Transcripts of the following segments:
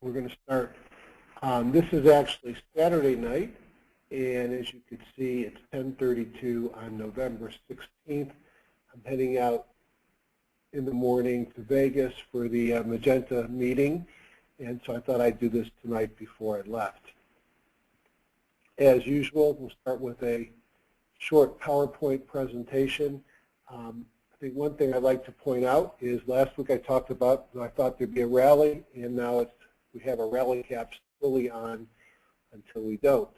We're going to start. This is actually Saturday night, and as you can see, it's 10:32 on November 16th. I'm heading out in the morning to Vegas for the Magenta meeting, and so I thought I'd do this tonight before I left. As usual, we'll start with a short PowerPoint presentation. I think one thing I'd like to point out is last week I talked about, I thought there'd be a rally, and now we have our rally caps fully on until we don't.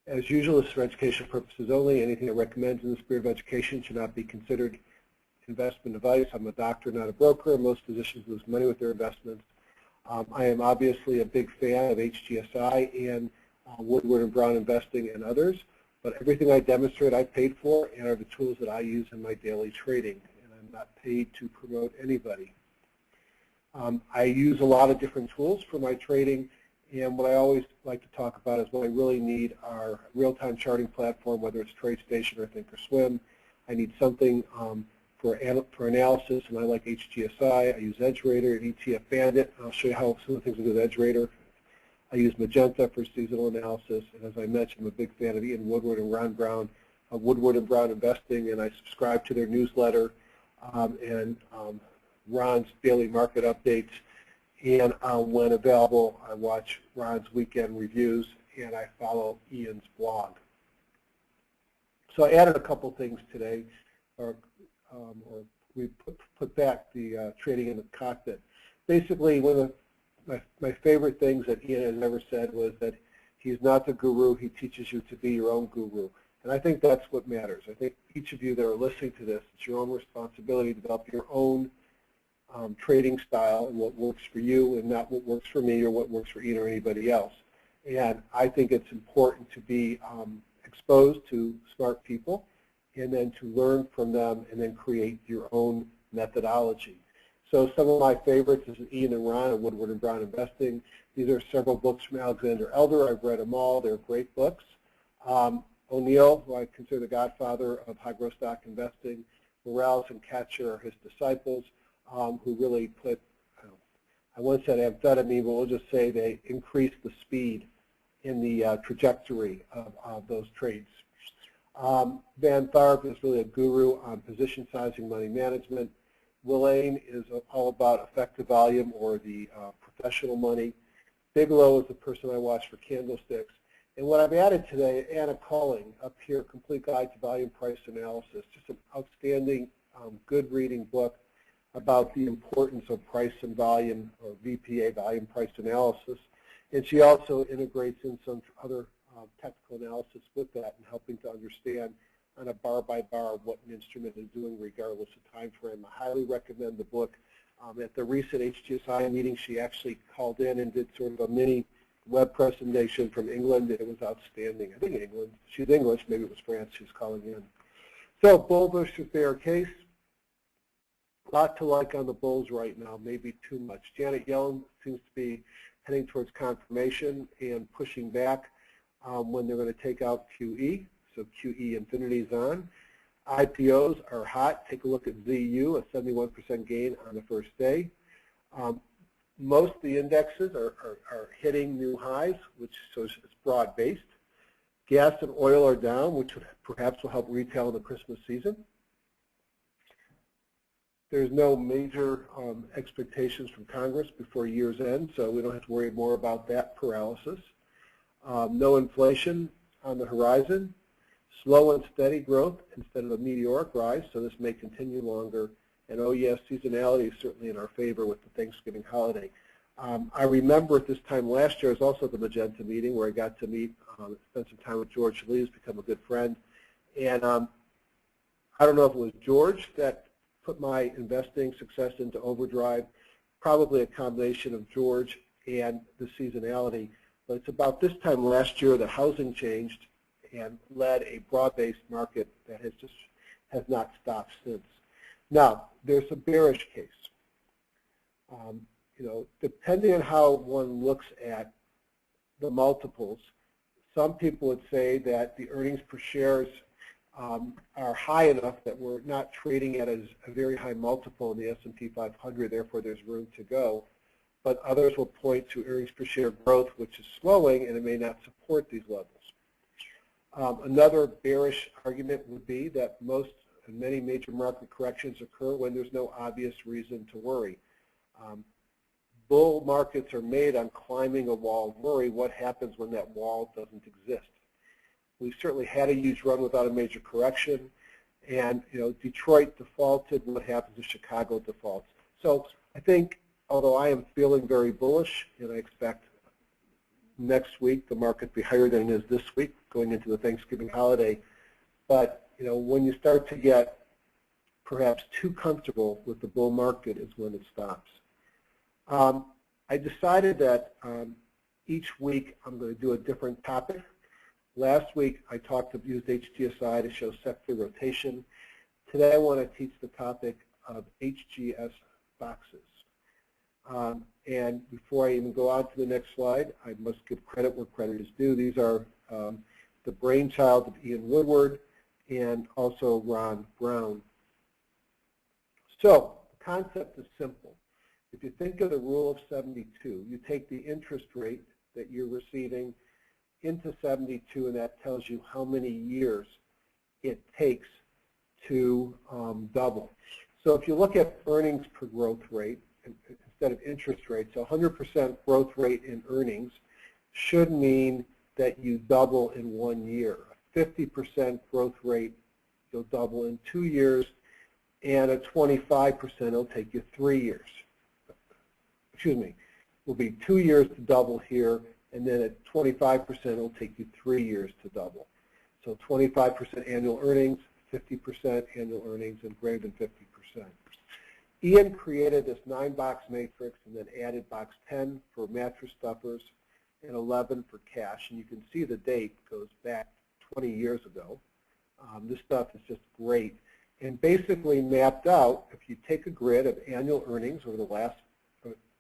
As usual, this is for educational purposes only. Anything I recommend in the spirit of education should not be considered investment advice. I'm a doctor, not a broker. Most physicians lose money with their investments. I am obviously a big fan of HGSI and Woodward and Brown Investing and others, but everything I demonstrate I paid for and are the tools that I use in my daily trading, and I'm not paid to promote anybody. I use a lot of different tools for my trading, and what I always like to talk about is what I really need are real-time charting platform, whether it's TradeStation or Thinkorswim. I need something for analysis, and I like HGSI. I use EdgeRater and ETF Bandit. I'll show you how some of the things I do with EdgeRater. I use Magenta for seasonal analysis, and as I mentioned, I'm a big fan of Ian Woodward and Ron Brown, Woodward and Brown Investing, and I subscribe to their newsletter and Ron's daily market updates. And when available, I watch Ron's weekend reviews, and I follow Ian's blog. So I added a couple things today, or we put back the trading in the cockpit. Basically, one of my favorite things that Ian has ever said was that he's not the guru, he teaches you to be your own guru. And I think that's what matters. I think each of you that are listening to this, it's your own responsibility to develop your own trading style and what works for you and not what works for me or what works for Ian or anybody else. And I think it's important to be exposed to smart people and then to learn from them and then create your own methodology. So some of my favorites is Ian and Ron and Woodward and Brown Investing. These are several books from Alexander Elder. I've read them all. They're great books. O'Neill, who I consider the godfather of high-growth stock investing. Morales and Katcher are his disciples, who really put, I once said amphetamine, but we'll just say they increased the speed in the trajectory of those trades. Van Tharp is really a guru on position sizing, money management. Willane is all about effective volume or the professional money. Bigelow is the person I watch for candlesticks. And what I've added today, Anna Calling up here, Complete Guide to Volume Price Analysis, just an outstanding, good reading book about the importance of price and volume, or VPA, volume price analysis. And she also integrates in some other technical analysis with that and helping to understand on a bar by bar what an instrument is doing regardless of time frame. I highly recommend the book. At the recent HGSI meeting, she actually called in and did sort of a mini web presentation from England. It was outstanding. I think England. She's English. Maybe it was France she's calling in. So bull versus bear case. A lot to like on the bulls right now, maybe too much. Janet Yellin seems to be heading towards confirmation and pushing back when they're going to take out QE. So QE Infinity's on. IPOs are hot. Take a look at ZU, a 71% gain on the first day. Most of the indexes are hitting new highs, which shows it's broad-based. Gas and oil are down, which perhaps will help retail in the Christmas season. There's no major expectations from Congress before year's end, so we don't have to worry more about that paralysis. No inflation on the horizon. Slow and steady growth instead of a meteoric rise, so this may continue longer. And oh yes, seasonality is certainly in our favor with the Thanksgiving holiday. I remember at this time last year, I was also at the Magenta meeting where I got to meet, spend some time with George Lee, who's become a good friend. And I don't know if it was George that put my investing success into overdrive, probably a combination of George and the seasonality. But it's about this time last year that housing changed and led a broad-based market that has not stopped since. Now, there's a bearish case. Depending on how one looks at the multiples, some people would say that the earnings per shares are high enough that we're not trading at a very high multiple in the S&P 500, therefore there's room to go. but others will point to earnings per share growth, which is slowing, and it may not support these levels. Another bearish argument would be that most and many major market corrections occur when there's no obvious reason to worry. Bull markets are made on climbing a wall of worry. What happens when that wall doesn't exist? We've certainly had a huge run without a major correction, and Detroit defaulted. What happens if Chicago defaults? So I think, although I am feeling very bullish, and I expect next week the market to be higher than it is this week, going into the Thanksgiving holiday, but when you start to get perhaps too comfortable with the bull market is when it stops. I decided that each week I'm going to do a different topic. Last week I used HGSI to show sector rotation. Today I want to teach the topic of HGS boxes. And before I even go on to the next slide, I must give credit where credit is due. These are the brainchild of Ian Woodward and also Ron Brown. So the concept is simple. If you think of the rule of 72, you take the interest rate that you're receiving into 72, and that tells you how many years it takes to double. So if you look at earnings per growth rate instead of interest rate, so 100% growth rate in earnings should mean that you double in 1 year. 50% growth rate, you'll double in 2 years, and at 25%, it'll take you 3 years. Excuse me, it will be 2 years to double here, and then at 25%, it'll take you 3 years to double. So 25% annual earnings, 50% annual earnings, and greater than 50%. Ian created this 9-box matrix and then added box 10 for mattress stuffers and 11 for cash. And you can see the date goes back 20 years ago. This stuff is just great. And basically mapped out, if you take a grid of annual earnings over the last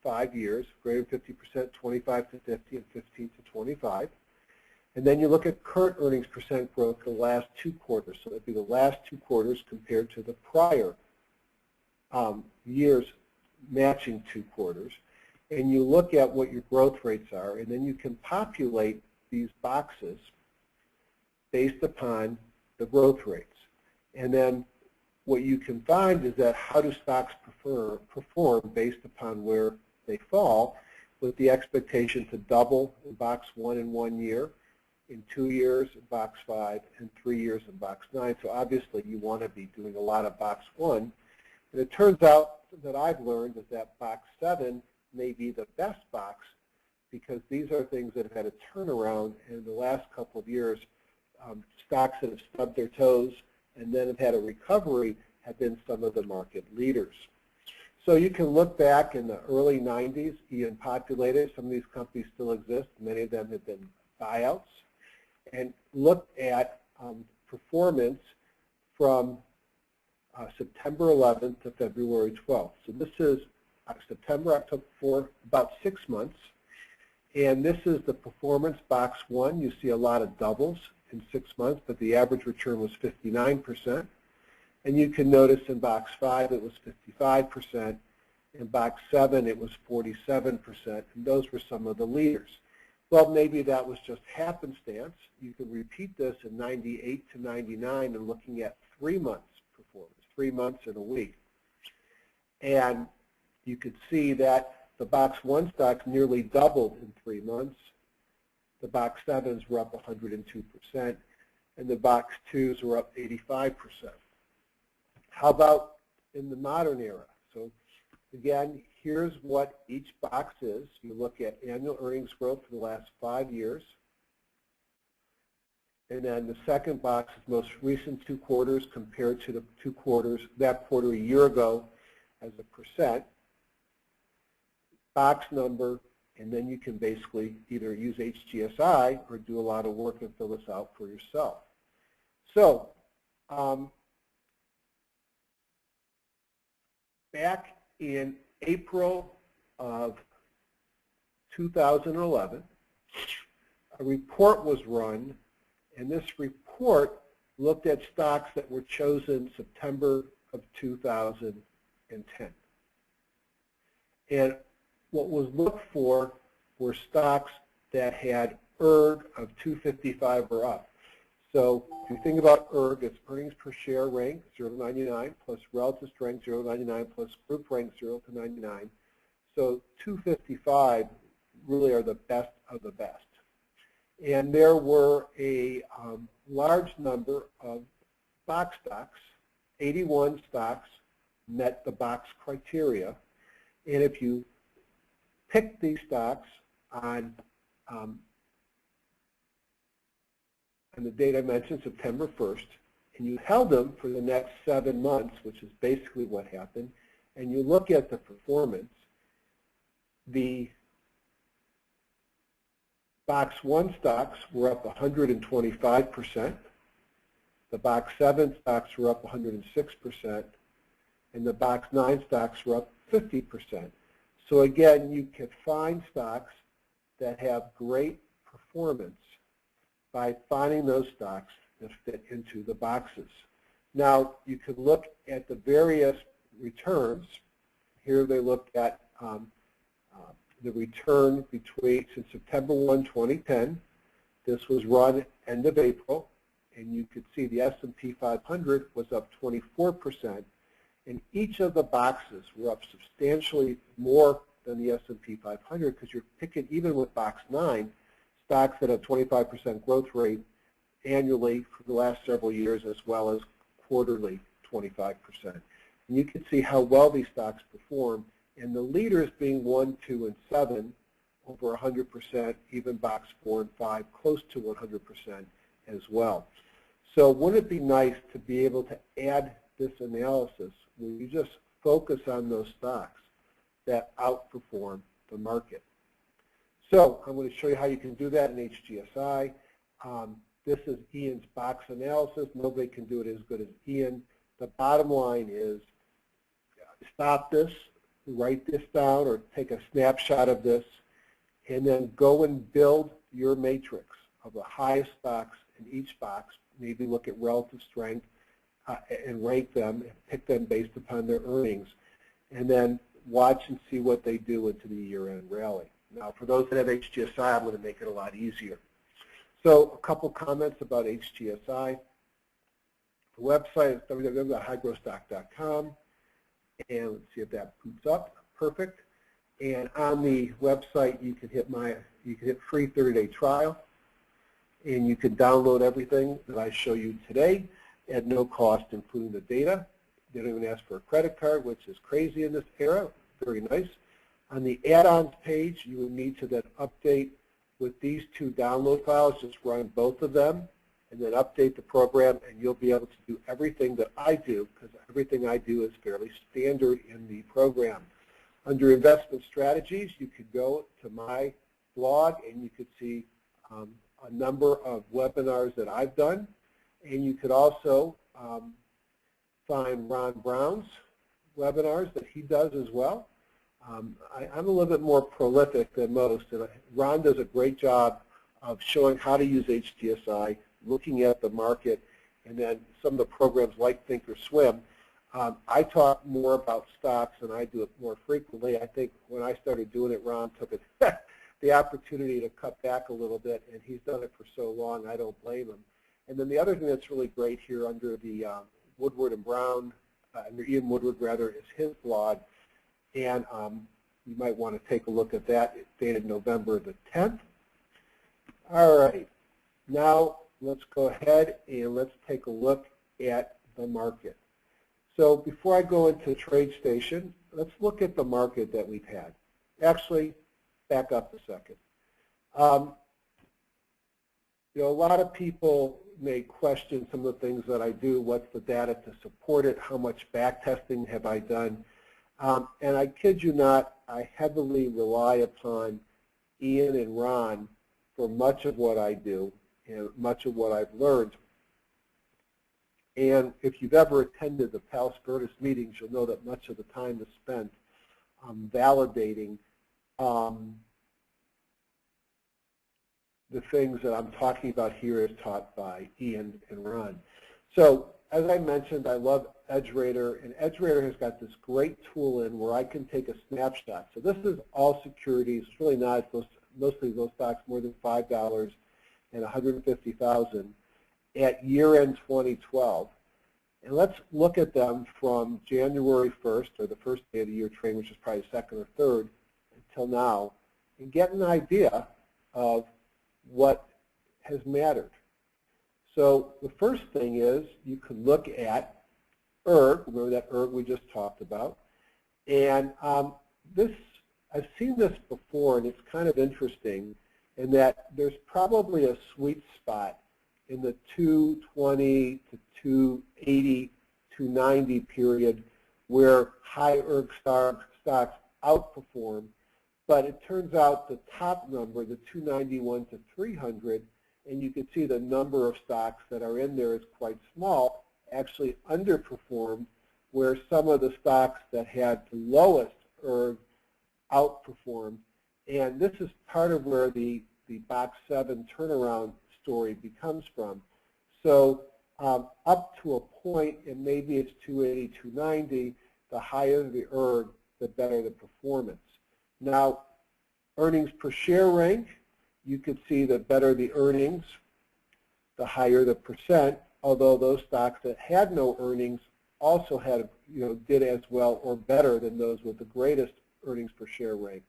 5 years, greater than 50%, 25 to 50, and 15 to 25. And then you look at current earnings percent growth for the last 2 quarters. So that would be the last 2 quarters compared to the prior years matching 2 quarters. And you look at what your growth rates are, and then you can populate these boxes based upon the growth rates. And then what you can find is that how do stocks perform based upon where they fall, with the expectation to double in box 1 in 1 year, in 2 years in box 5, and 3 years in box 9. So obviously you want to be doing a lot of box 1. And it turns out that I've learned is that box 7 may be the best box, because these are things that have had a turnaround in the last couple of years. Stocks that have stubbed their toes and then have had a recovery have been some of the market leaders. So you can look back in the early 90s, Ian populated. Some of these companies still exist. Many of them have been buyouts. And look at performance from September 11th to February 12th. So this is September, October, for about 6 months. And this is the performance box 1. You see a lot of doubles in 6 months, but the average return was 59%. And you can notice in box 5 it was 55%. In box 7 it was 47%. And those were some of the leaders. Well, maybe that was just happenstance. You can repeat this in 98 to 99 and looking at 3 months performance, 3 months and a week. And you could see that the box 1 stocks nearly doubled in 3 months. The box 7s were up 102%, and the box 2s were up 85%. How about in the modern era? So again, here's what each box is. You look at annual earnings growth for the last 5 years. And then the second box is most recent 2 quarters compared to the 2 quarters, that quarter a year ago as a percent. Box number, and then you can basically either use HGSI or do a lot of work and fill this out for yourself. So back in April of 2011, a report was run, and this report looked at stocks that were chosen September of 2010. And what was looked for were stocks that had ERG of 255 or up. So if you think about ERG, it's earnings per share rank 0 to 99 plus relative strength 0 to 99 plus group rank 0 to 99. So 255 really are the best of the best. And there were a large number of box stocks. 81 stocks met the box criteria. And if you pick these stocks on the date I mentioned, September 1st, and you held them for the next 7 months, which is basically what happened, and you look at the performance, the box 1 stocks were up 125%, the box 7 stocks were up 106%, and the box 9 stocks were up 50%. So again, you can find stocks that have great performance by finding those stocks that fit into the boxes. Now, you could look at the various returns. Here they looked at the return between since September 1, 2010. This was run end of April, and you could see the S&P 500 was up 24%, and each of the boxes were up substantially more than the S&P 500 because you're picking, even with box 9, stocks that have 25% growth rate annually for the last several years, as well as quarterly 25%. And you can see how well these stocks perform, and the leaders being 1, 2, and 7 over 100%, even box 4 and 5 close to 100% as well. So wouldn't it be nice to be able to add this analysis where you just focus on those stocks that outperform the market? So I'm going to show you how you can do that in HGSI. This is Ian's box analysis. Nobody can do it as good as Ian. The bottom line is stop this, write this down, or take a snapshot of this, and then go and build your matrix of the highest stocks in each box. Maybe look at relative strength and rank them and pick them based upon their earnings, and then watch and see what they do into the year-end rally. Now, for those that have HGSI, I'm going to make it a lot easier. So a couple comments about HGSI. The website is www.highgrowthstock.com, and let's see if that boots up. Perfect. And on the website, you can hit free 30-day trial, and you can download everything that I show you today at no cost, including the data. They don't even ask for a credit card, which is crazy in this era. Very nice. On the add-ons page, you would need to then update with these 2 download files. Just run both of them and then update the program, and you'll be able to do everything that I do, because everything I do is fairly standard in the program. Under investment strategies, you could go to my blog and you could see a number of webinars that I've done, and you could also find Ron Brown's webinars that he does as well. I'm a little bit more prolific than most, and Ron does a great job of showing how to use HGSI, looking at the market, and then some of the programs like Thinkorswim. I talk more about stocks, and I do it more frequently. I think when I started doing it, Ron took it the opportunity to cut back a little bit, and he's done it for so long, I don't blame him. And then the other thing that's really great here under the Woodward and Brown, under Ian Woodward rather, is his blog. And you might want to take a look at that. It's dated November the 10th. All right. Now let's go ahead and let's take a look at the market. So before I go into TradeStation, let's look at the market that we've had. Actually, back up a second. You know, a lot of people may question some of the things that I do. What's the data to support it? How much back testing have I done? And I kid you not, I heavily rely upon Ian and Ron for much of what I do and much of what I've learned. And if you've ever attended the Pal Spiritus meetings, you'll know that much of the time is spent validating the things that I'm talking about here is taught by Ian and Ron. So as I mentioned, I love EdgeRater, and EdgeRater has got this great tool in where I can take a snapshot. So this is all securities. It's really not. It's mostly those stocks more than $5 and $150,000 at year-end 2012. And let's look at them from January 1st, or the first day of the year trading, which is probably the second or third, until now, and get an idea of what has mattered. So the first thing is you can look at ERG, remember that ERG we just talked about, and I've seen this before, and it's kind of interesting in that there's probably a sweet spot in the 220 to 280, 290 period where high ERG stocks outperform, but it turns out the top number, the 291 to 300, and you can see the number of stocks that are in there is quite small, actually underperformed, where some of the stocks that had the lowest ERG outperformed. And this is part of where the box 7 turnaround story becomes from. So up to a point, and maybe it's 280, 290, the higher the ERG, the better the performance. Now, earnings per share rank, you could see the better the earnings, the higher the percent, although those stocks that had no earnings also had, did as well or better than those with the greatest earnings per share rank.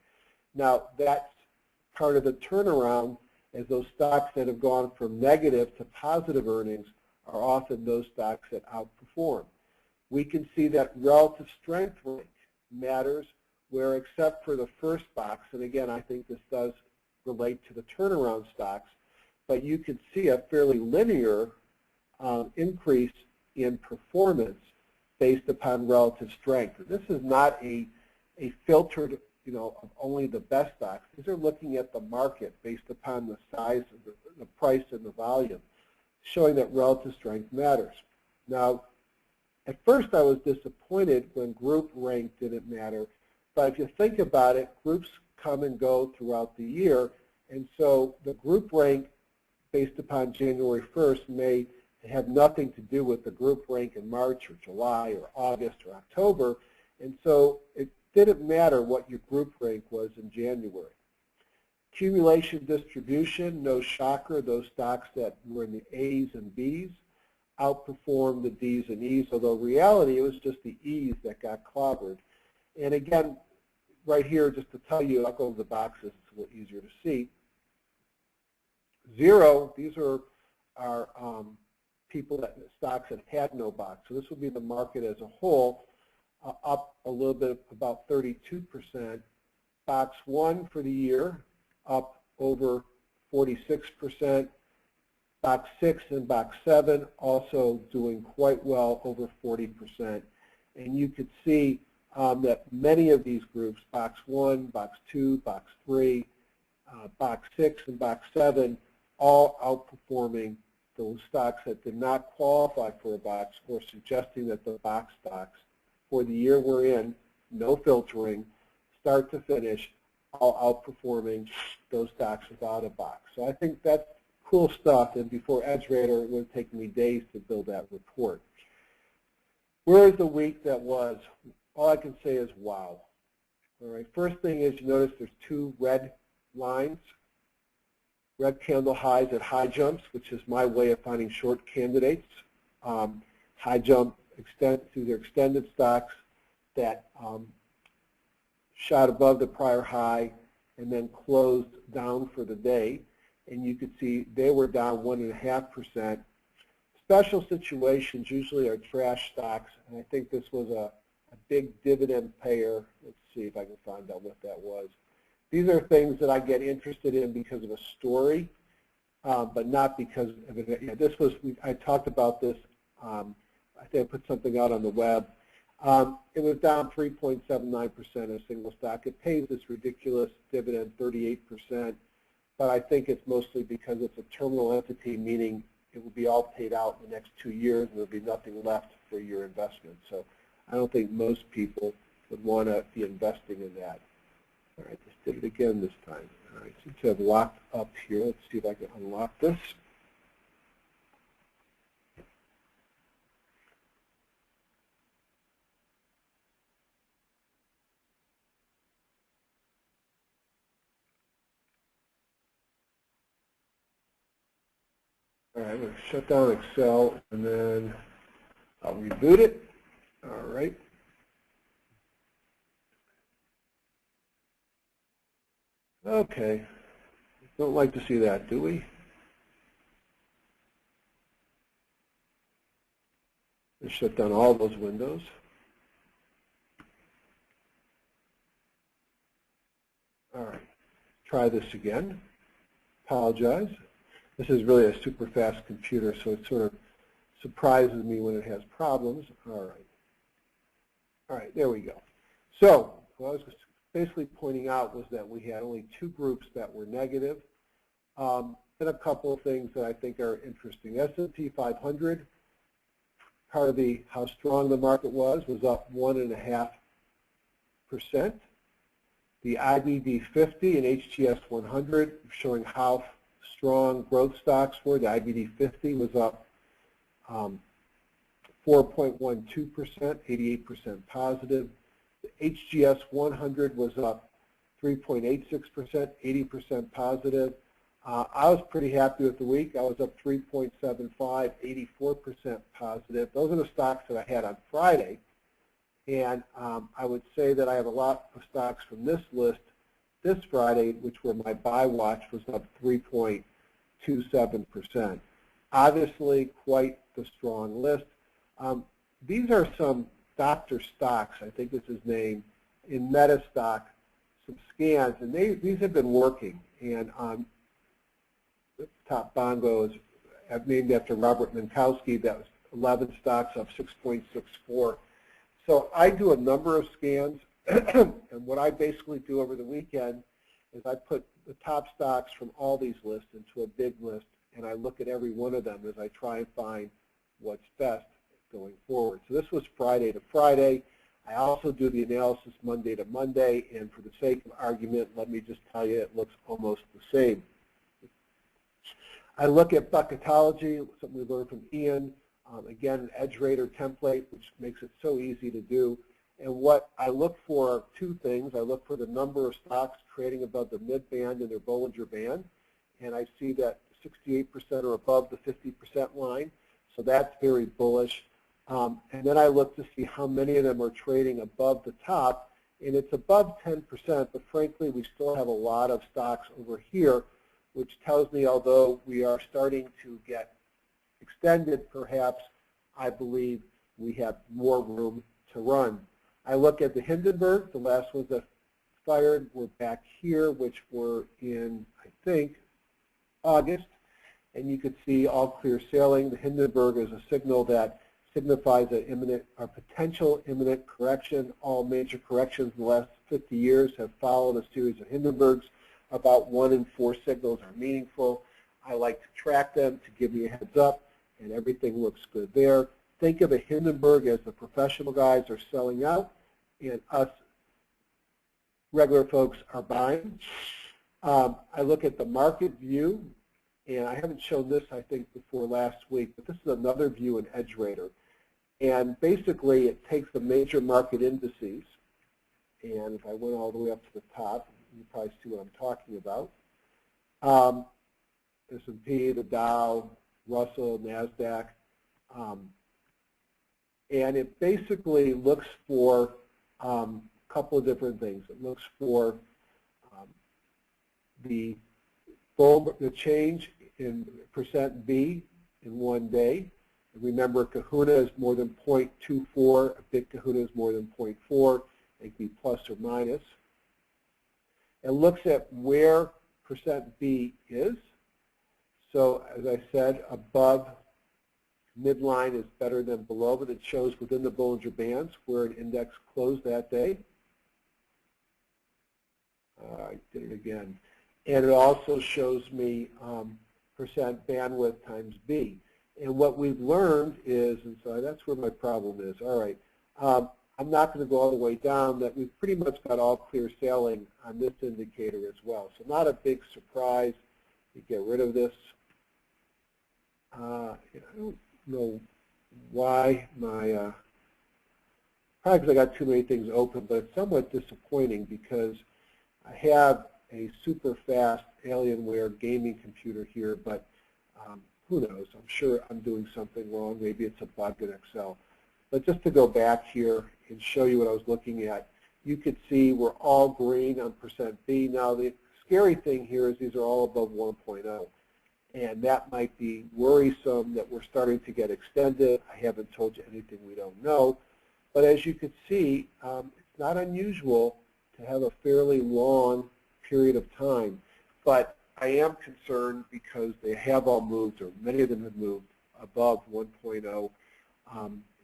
Now, that's part of the turnaround, as those stocks that have gone from negative to positive earnings are often those stocks that outperform. We can see that relative strength rank matters, where except for the first box, and again, I think this does relate to the turnaround stocks, but you can see a fairly linear increase in performance based upon relative strength. And this is not a filtered, of only the best stocks. These are looking at the market based upon the size of the price and the volume, showing that relative strength matters. Now, at first I was disappointed when group rank didn't matter, but if you think about it, groups come and go throughout the year, and so the group rank based upon January 1st may have nothing to do with the group rank in March or July or August or October, and so it didn't matter what your group rank was in January. Accumulation distribution, no shocker, those stocks that were in the A's and B's outperformed the D's and E's, although in reality it was just the E's that got clobbered. And again, right here, just to tell you, I'll go to the boxes, it's a little easier to see. 0, these are stocks that had no box. So this would be the market as a whole, up a little bit, about 32%. Box 1 for the year, up over 46%. Box 6 and box 7 also doing quite well, over 40%. And you could see that many of these groups, box 1, box 2, box 3, box 6, and box 7, all outperforming those stocks that did not qualify for a box, or suggesting that the box stocks for the year we're in, no filtering, start to finish, all outperforming those stocks without a box. So I think that's cool stuff, and before EdgeRater, it would have taken me days to build that report. Where is the week that was? All I can say is wow. All right, first thing is you notice there's 2 red lines, red candle highs at high jumps, which is my way of finding short candidates. High jump through their extended stocks that shot above the prior high and then closed down for the day. And you could see they were down 1.5%. Special situations usually are trash stocks, and I think this was a big dividend payer. Let's see if I can find out what that was. These are things that I get interested in because of a story, but not because of it. Yeah, this was, I talked about this, I think I put something out on the web. It was down 3.79% a single stock. It pays this ridiculous dividend, 38%, but I think it's mostly because it's a terminal entity, meaning it will be all paid out in the next 2 years and there will be nothing left for your investment. So I don't think most people would want to be investing in that. All right, just did it again this time. All right, since I've locked up here, let's see if I can unlock this. All right, I'm going to shut down Excel and then I'll reboot it. All right. Okay. Don't like to see that, do we? Let's shut down all those windows. All right. Try this again. Apologize. This is really a super fast computer, so it sort of surprises me when it has problems. All right. All right, there we go. So what I was basically pointing out was that we had only two groups that were negative. And a couple of things that I think are interesting. S&P 500, part of how strong the market was up 1.5%. The IBD 50 and HGS 100 showing how strong growth stocks were. The IBD 50 was up 4.12%, 88% positive. The HGS 100 was up 3.86%, 80% positive. I was pretty happy with the week. I was up 3.75, 84% positive. Those are the stocks that I had on Friday. And I would say that I have a lot of stocks from this list this Friday, which were my buy watch, was up 3.27%. Obviously, quite the strong list. These are some Dr. Stocks, I think is his name, in Metastock, some scans, and these have been working. And the top bongo is named after Robert Minkowski. That was 11 stocks up 6.64. So I do a number of scans, and what I basically do over the weekend is I put the top stocks from all these lists into a big list, and I look at every one of them as I try and find what's best going forward. So this was Friday to Friday. I also do the analysis Monday to Monday, and for the sake of argument, let me just tell you it looks almost the same. I look at bucketology, something we learned from Ian. Again, an edge rater template, which makes it so easy to do. And what I look for are two things. I look for the number of stocks trading above the mid-band in their Bollinger Band, and I see that 68% are above the 50% line, so that's very bullish. And then I look to see how many of them are trading above the top, and it's above 10%, but frankly, we still have a lot of stocks over here, which tells me although we are starting to get extended, perhaps, I believe we have more room to run. I look at the Hindenburg, the last ones that fired were back here, which were in, I think, August, and you could see all clear sailing. The Hindenburg is a signal that signifies an imminent or potential imminent correction. All major corrections in the last 50 years have followed a series of Hindenburgs. About 1 in 4 signals are meaningful. I like to track them to give me a heads up, and everything looks good there. Think of a Hindenburg as the professional guys are selling out, and us regular folks are buying. I look at the market view, and I haven't shown this, I think, before last week, but this is another view in Edge Rater. And basically, it takes the major market indices, and if I went all the way up to the top, you probably see what I'm talking about. S&P, the Dow, Russell, NASDAQ, and it basically looks for a couple of different things. It looks for the change in percent B in one day. And remember, Kahuna is more than 0.24. A big Kahuna is more than 0.4. It can be plus or minus. It looks at where percent B is. So as I said, above midline is better than below, but it shows within the Bollinger Bands where an index closed that day. I did it again. And it also shows me percent bandwidth times B. And what we've learned is, and so that's where my problem is, all right, I'm not going to go all the way down, that we've pretty much got all clear sailing on this indicator as well. So not a big surprise to get rid of this. I don't know why my, probably because I got too many things open, but it's somewhat disappointing because I have a super fast Alienware gaming computer here, but who knows? I'm sure I'm doing something wrong. Maybe it's a bug in Excel. But just to go back here and show you what I was looking at, you could see we're all green on %B. Now, the scary thing here is these are all above 1.0. And that might be worrisome that we're starting to get extended. I haven't told you anything we don't know. But as you can see, it's not unusual to have a fairly long period of time. But I am concerned because they have all moved, or many of them have moved, above 1.0.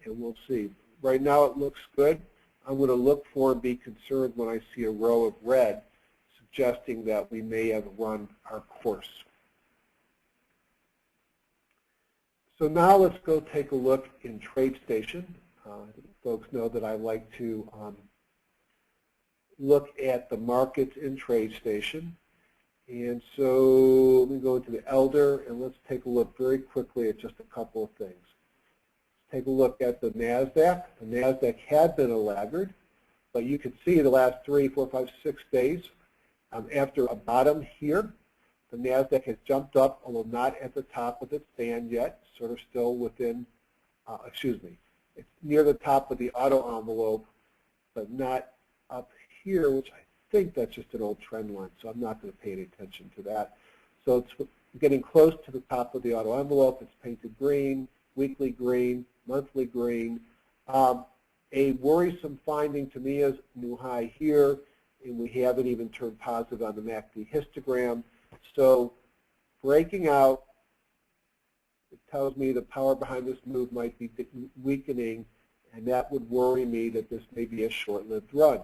And we'll see. Right now it looks good. I'm going to look for and be concerned when I see a row of red, suggesting that we may have run our course. So now let's go take a look in TradeStation. Folks know that I like to look at the markets in TradeStation. And so let me go into the Elder, and let's take a look very quickly at just a couple of things. Take a look at the NASDAQ. The NASDAQ had been a laggard, but you can see the last 3, 4, 5, 6 days, after a bottom here, the NASDAQ has jumped up, although not at the top of its band yet, sort of still within, it's near the top of the auto envelope, but not up here, which I think that's just an old trend line, so I'm not going to pay any attention to that. So it's getting close to the top of the auto envelope. It's painted green, weekly green, monthly green. A worrisome finding to me is new high here, and we haven't even turned positive on the MACD histogram. So breaking out, it tells me the power behind this move might be weakening, and that would worry me that this may be a short-lived run.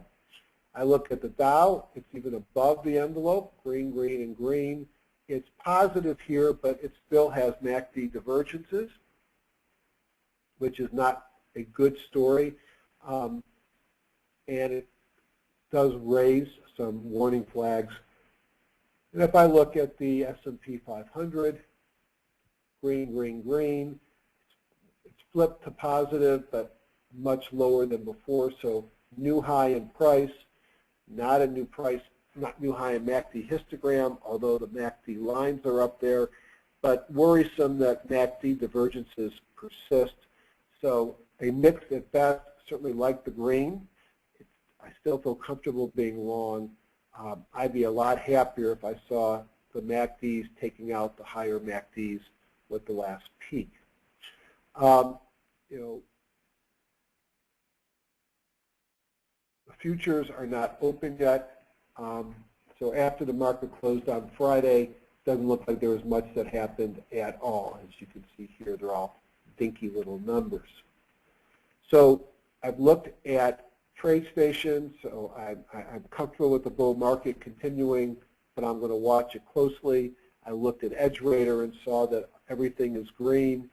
I look at the Dow. It's even above the envelope, green, green, and green. It's positive here, but it still has MACD divergences, which is not a good story. And it does raise some warning flags. And if I look at the S&P 500, green, green, green, it's flipped to positive, but much lower than before. So new high in price, not a new price, not new high in MACD histogram, although the MACD lines are up there, but worrisome that MACD divergences persist. So a mix at best, certainly like the green. I still feel comfortable being long. I'd be a lot happier if I saw the MACDs taking out the higher MACDs with the last peak. The futures are not open yet. So after the market closed on Friday, it doesn't look like there was much that happened at all. As you can see here, they're all dinky little numbers. So I've looked at TradeStation, so I'm comfortable with the bull market continuing, but I'm going to watch it closely. I looked at EdgeRater and saw that everything is green.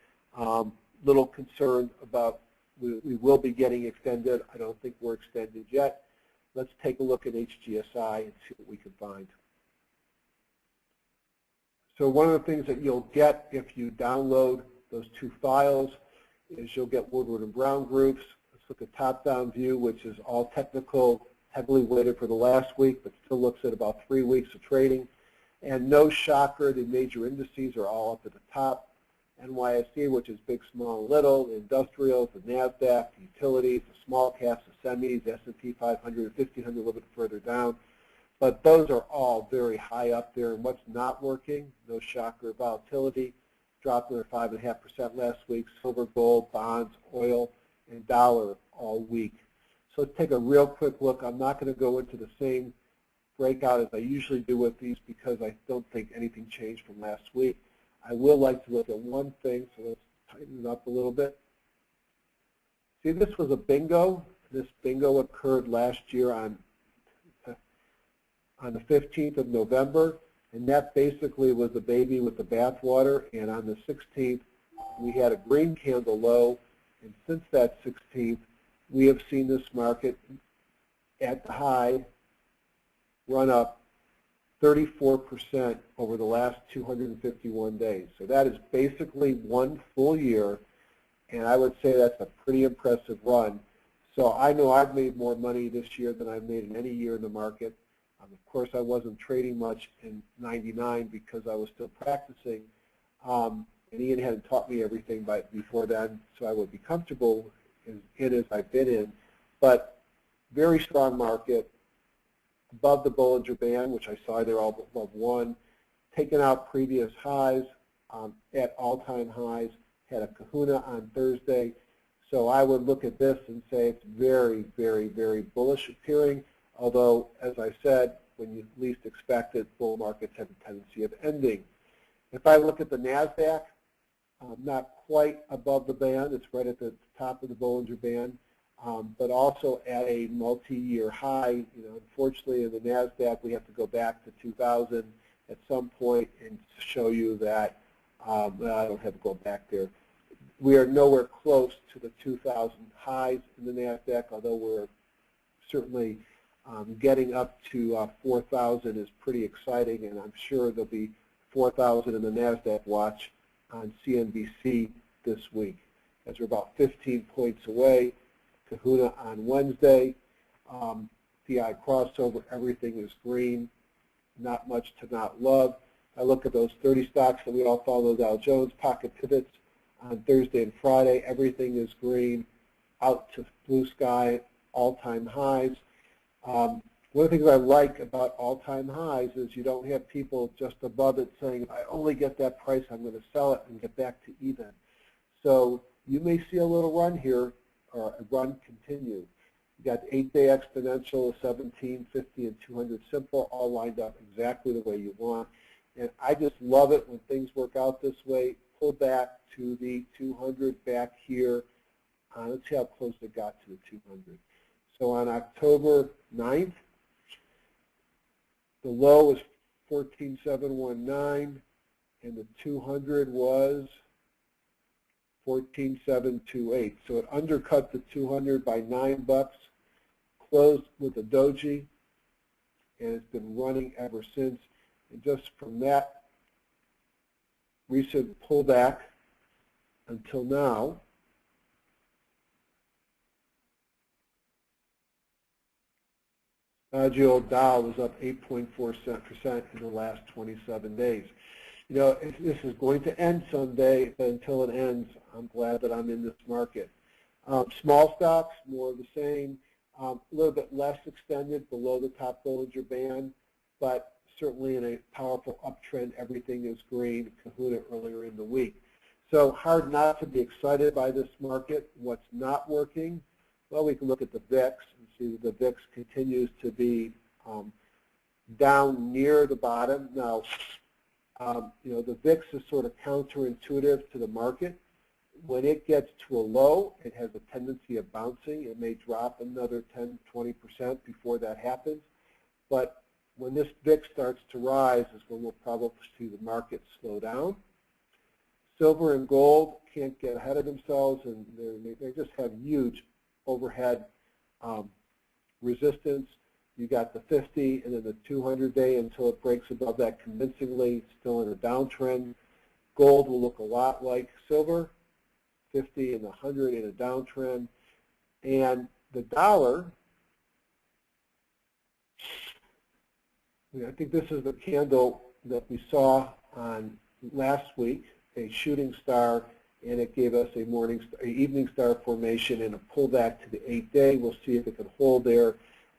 Little concerned about we will be getting extended. I don't think we're extended yet. Let's take a look at HGSI and see what we can find. So one of the things that you'll get if you download those two files is you'll get Woodward and Brown groups. Let's look at top-down view, which is all technical, heavily weighted for the last week, but still looks at about 3 weeks of trading. And no shocker, the major indices are all up at the top. NYSE, which is big, small, little, industrials, the NASDAQ, the utilities, the small caps, the semis, the S&P 500, 1500 a little bit further down. But those are all very high up there. And what's not working, no shocker, volatility, dropped another 5.5% last week. Silver, gold, bonds, oil, and dollar all week. So let's take a real quick look. I'm not going to go into the same breakout as I usually do with these because I don't think anything changed from last week. I will like to look at one thing, so let's tighten it up a little bit. See, this was a bingo. This bingo occurred last year on the 15th of November, and that basically was the baby with the bathwater. And on the 16th, we had a green candle low, and since that 16th, we have seen this market at the high run up 34% over the last 251 days. So that is basically one full year, and I would say that's a pretty impressive run. So I know I've made more money this year than I've made in any year in the market. Of course, I wasn't trading much in '99 because I was still practicing. and Ian hadn't taught me everything before then, so I would be comfortable in as I've been in. But very strong market, above the Bollinger Band, which I saw there all above 1, taken out previous highs at all-time highs, had a kahuna on Thursday. So I would look at this and say it's very, very, very bullish appearing, although, as I said, when you least expect it, bull markets have a tendency of ending. If I look at the NASDAQ, not quite above the band, it's right at the top of the Bollinger Band, but also at a multi-year high. Unfortunately, in the NASDAQ, we have to go back to 2000 at some point and show you that, I don't have to go back there. We are nowhere close to the 2000 highs in the NASDAQ, although we're certainly getting up to 4,000 is pretty exciting, and I'm sure there'll be 4,000 in the NASDAQ watch on CNBC this week, as we're about 15 points away. Kahuna on Wednesday. DI crossover, everything is green, not much to not love. I look at those 30 stocks that we all follow, Dow Jones, pocket pivots on Thursday and Friday, everything is green, out to blue sky, all-time highs. One of the things I like about all-time highs is you don't have people just above it saying, if I only get that price, I'm going to sell it and get back to even. So you may see a little run here, or a run continue. You got 8-day exponential, 17, 50, and 200 simple, all lined up exactly the way you want. And I just love it when things work out this way. Pull back to the 200 back here. Let's see how close it got to the 200. So on October 9th, the low was 14,719, and the 200 was 14,728. So it undercut the 200 by $9, closed with a doji, and it's been running ever since. And just from that recent pullback until now, Dow was up 8.4% in the last 27 days. This is going to end someday, but until it ends, I'm glad that I'm in this market. Small stocks, more of the same, a little bit less extended below the top Bollinger Band, but certainly in a powerful uptrend, everything is green, kahuna earlier in the week. So hard not to be excited by this market. What's not working? Well, we can look at the VIX and see that the VIX continues to be down near the bottom. Now, the VIX is sort of counterintuitive to the market. When it gets to a low, it has a tendency of bouncing. It may drop another 10, 20% before that happens. But when this VIX starts to rise is when we'll probably see the market slow down. Silver and gold can't get ahead of themselves, and they just have huge overhead resistance. You got the 50 and then the 200-day until it breaks above that convincingly, still in a downtrend. Gold will look a lot like silver, 50 and 100 in a downtrend. And the dollar, I think this is the candle that we saw on last week, a shooting star, and it gave us a evening star formation and a pullback to the 8-day. We'll see if it can hold there.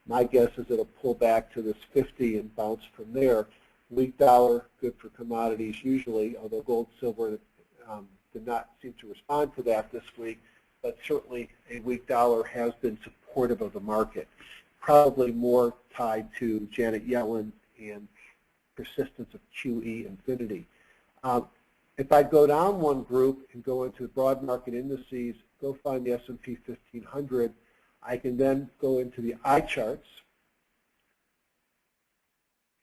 My guess is it'll pull back to this 50 and bounce from there. Weak dollar, good for commodities usually, although gold, silver did not seem to respond to that this week, but certainly a weak dollar has been supportive of the market. Probably more tied to Janet Yellin and persistence of QE infinity. If I go down one group and go into the broad market indices, go find the S&P 1500, I can then go into the eye charts.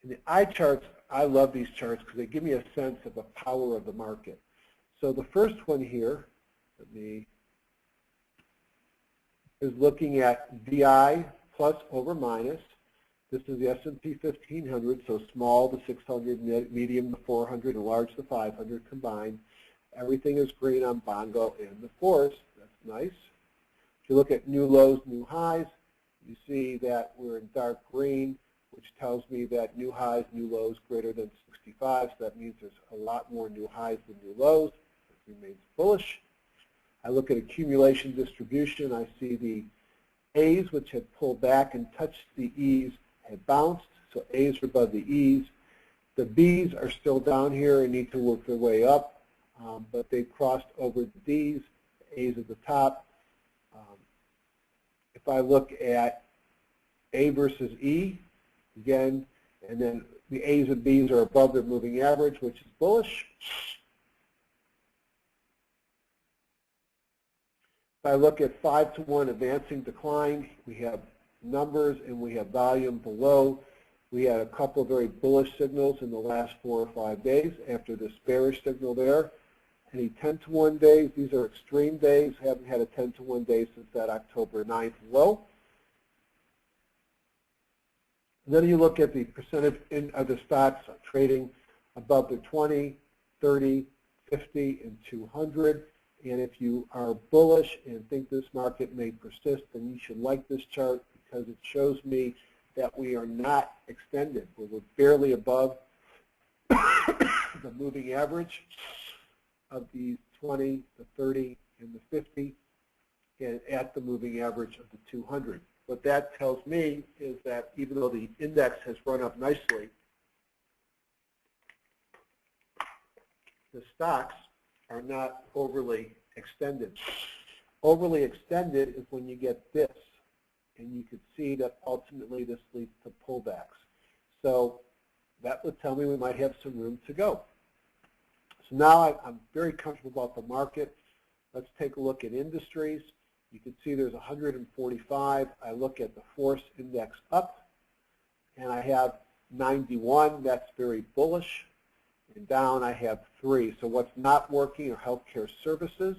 In the eye charts, I love these charts because they give me a sense of the power of the market. So the first one here, is looking at VI plus over minus. This is the S&P 1500, so small the 600, medium the 400, and large the 500 combined. Everything is green on Bongo and the forest. That's nice. If you look at new lows, new highs, you see that we're in dark green, which tells me that new highs, new lows greater than 65, so that means there's a lot more new highs than new lows. remains bullish. I look at accumulation distribution. I see the A's, which had pulled back and touched the E's, had bounced. So A's are above the E's. The B's are still down here and need to work their way up, but they've crossed over the D's. The A's at the top. If I look at A versus E, again, and then the A's and B's are above their moving average, which is bullish. If I look at 5-to-1 advancing decline, we have numbers and we have volume below. We had a couple of very bullish signals in the last 4 or 5 days after this bearish signal there. Any 10-to-1 days, these are extreme days. Haven't had a 10-to-1 day since that October 9th low. And then you look at the percentage of the stocks trading above the 20, 30, 50, and 200. And if you are bullish and think this market may persist, then you should like this chart because it shows me that we are not extended. We're barely above the moving average of the 20, the 30, and the 50, and at the moving average of the 200. What that tells me is that even though the index has run up nicely, the stocks are not overly extended. Overly extended is when you get this, and you could see that ultimately this leads to pullbacks. So that would tell me we might have some room to go. So now I'm very comfortable about the market. Let's take a look at industries. You can see there's 145. I look at the force index up, and I have 91. That's very bullish. And down I have 3. So what's not working are healthcare services,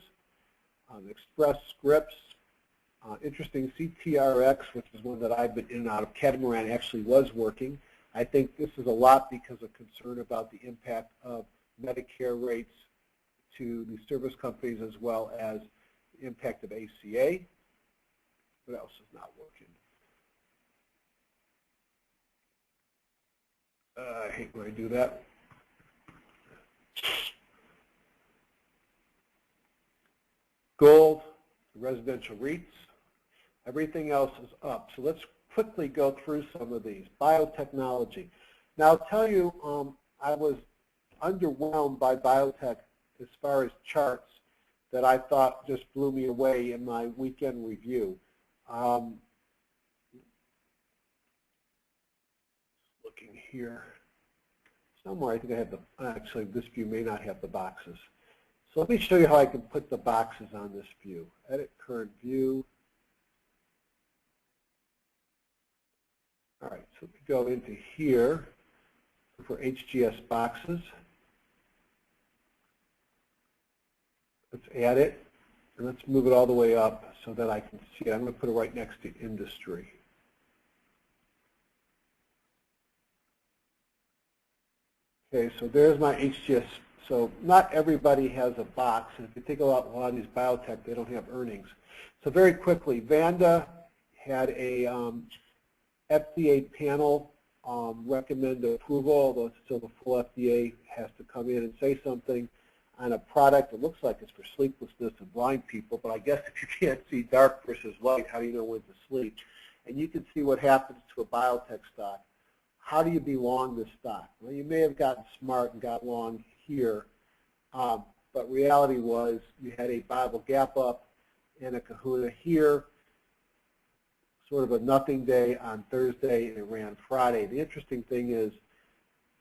Express Scripts. Interesting, CTRX, which is one that I've been in and out of, Catamaran actually was working. I think this is a lot because of concern about the impact of Medicare rates to the service companies as well as the impact of ACA. What else is not working? I hate when I do that. Gold, residential REITs, everything else is up. So let's quickly go through some of these. Biotechnology. Now I'll tell you, I was underwhelmed by biotech as far as charts that I thought just blew me away in my weekend review. Looking here. Somewhere I think I have the, actually this view may not have the boxes. So let me show you how I can put the boxes on this view. Edit current view. All right, so we go into here for HGS boxes. Let's add it, and let's move it all the way up so that I can see it. I'm going to put it right next to industry. Okay, so there's my HGS. So not everybody has a box, and if you take a lot of these biotech, they don't have earnings. So very quickly, Vanda had a FDA panel recommend approval, although still the full FDA has to come in and say something on a product that looks like it's for sleeplessness and blind people, but I guess if you can't see dark versus light, how do you know when to sleep? And you can see what happens to a biotech stock. How do you be long this stock? Well, you may have gotten smart and got long here, but reality was you had a Bible gap up and a kahuna here, sort of a nothing day on Thursday, and it ran Friday. The interesting thing is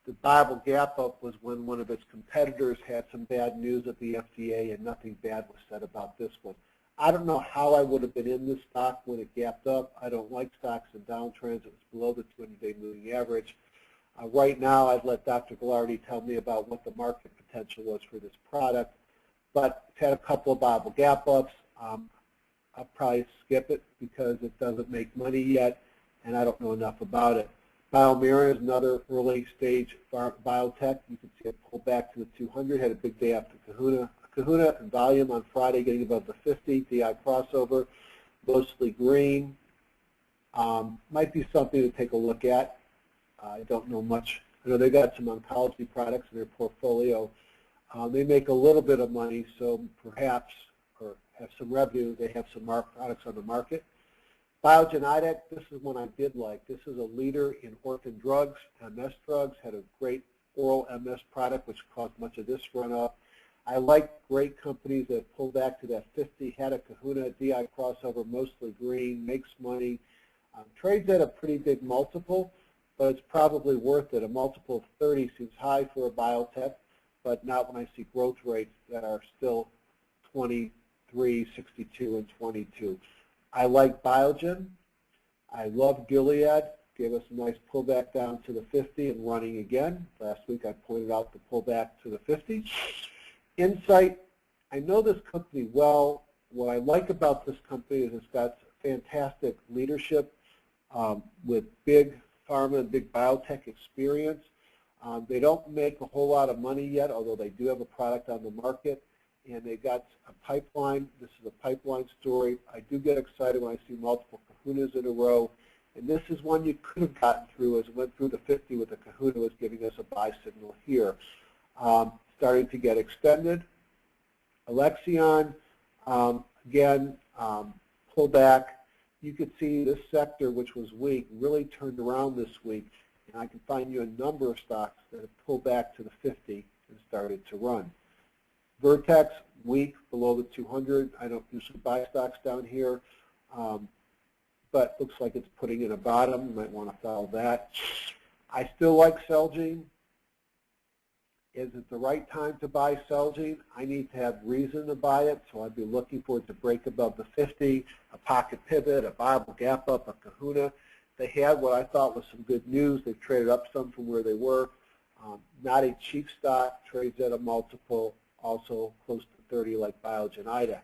the Bible gap up was when one of its competitors had some bad news at the FDA and nothing bad was said about this one. I don't know how I would have been in this stock when it gapped up. I don't like stocks in downtrends. It was below the 200-day moving average. Right now, I'd let Dr. Ghilardi tell me about what the market potential was for this product, but it's had a couple of Bible gap ups. I'll probably skip it because it doesn't make money yet, and I don't know enough about it. BioMarin is another early stage biotech. You can see it pull back to the 200, had a big day after Kahuna and volume on Friday getting above the 50, DI crossover, mostly green. Might be something to take a look at. I don't know much. I know they've got some oncology products in their portfolio. They make a little bit of money, so perhaps, or have some revenue, they have some products on the market. Biogen IDEC, this is one I did like. This is a leader in orphan drugs, MS drugs, had a great oral MS product which caused much of this run up. I like great companies that pull back to that 50, had a kahuna, DI crossover, mostly green, makes money, trades at a pretty big multiple, but it's probably worth it. A multiple of 30 seems high for a biotech, but not when I see growth rates that are still 23, 62, and 22. I like Biogen. I love Gilead. Gave us a nice pullback down to the 50 and running again. Last week I pointed out the pullback to the 50. Insight, I know this company well. What I like about this company is it's got fantastic leadership with big pharma and big biotech experience. They don't make a whole lot of money yet, although they do have a product on the market. And they got a pipeline. This is a pipeline story. I do get excited when I see multiple kahunas in a row. And this is one you could have gotten through as it went through the 50 with the kahuna was giving us a buy signal here. Starting to get extended. Alexion, again, pull back. You could see this sector, which was weak, really turned around this week. And I can find you a number of stocks that have pulled back to the 50 and started to run. Vertex, weak, below the 200. I don't usually buy stocks down here, but looks like it's putting in a bottom. You might want to follow that. I still like Celgene. Is it the right time to buy Celgene? I need to have reason to buy it, so I'd be looking for it to break above the 50, a pocket pivot, a viable gap up, a kahuna. They had what I thought was some good news. They've traded up some from where they were. Not a cheap stock, trades at a multiple, also close to 30 like Biogen IDEC.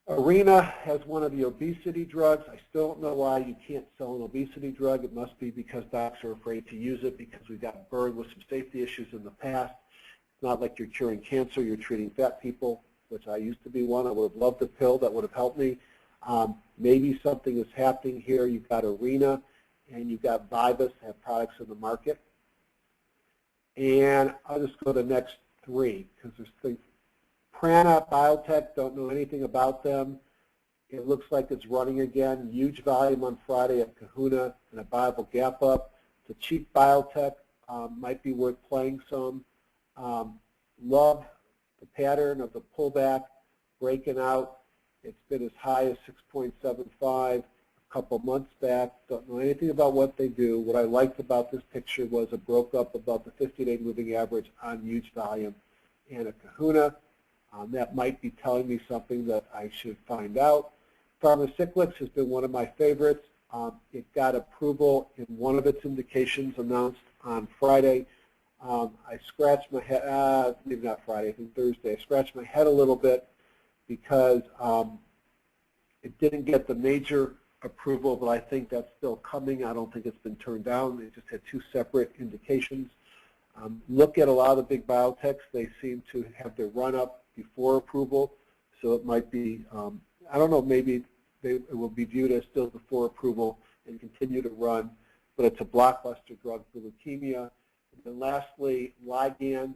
Arena has one of the obesity drugs. I still don't know why you can't sell an obesity drug. It must be because docs are afraid to use it because we got burned with some safety issues in the past. It's not like you're curing cancer, you're treating fat people, which I used to be one. I would have loved a pill that would have helped me. Maybe something is happening here. You've got Arena and you've got Vivus have products in the market. And I'll just go to the next three because there's things. Prana Biotech, don't know anything about them. It looks like it's running again. Huge volume on Friday at Kahuna and a viable gap up. It's a cheap biotech, might be worth playing some. Love the pattern of the pullback, breaking out. It's been as high as 6.75 a couple months back. Don't know anything about what they do. What I liked about this picture was it broke up above the 50-day moving average on huge volume and a Kahuna. That might be telling me something that I should find out. Pharmacyclics has been one of my favorites. It got approval in one of its indications announced on Friday. I scratched my head, maybe not Friday, I think Thursday. I scratched my head a little bit because it didn't get the major approval, but I think that's still coming. I don't think it's been turned down. They just had two separate indications. Look at a lot of the big biotechs. They seem to have their run-up before approval, so it might be, I don't know, maybe it will be viewed as still before approval and continue to run, but it's a blockbuster drug for leukemia. And then lastly, Ligand.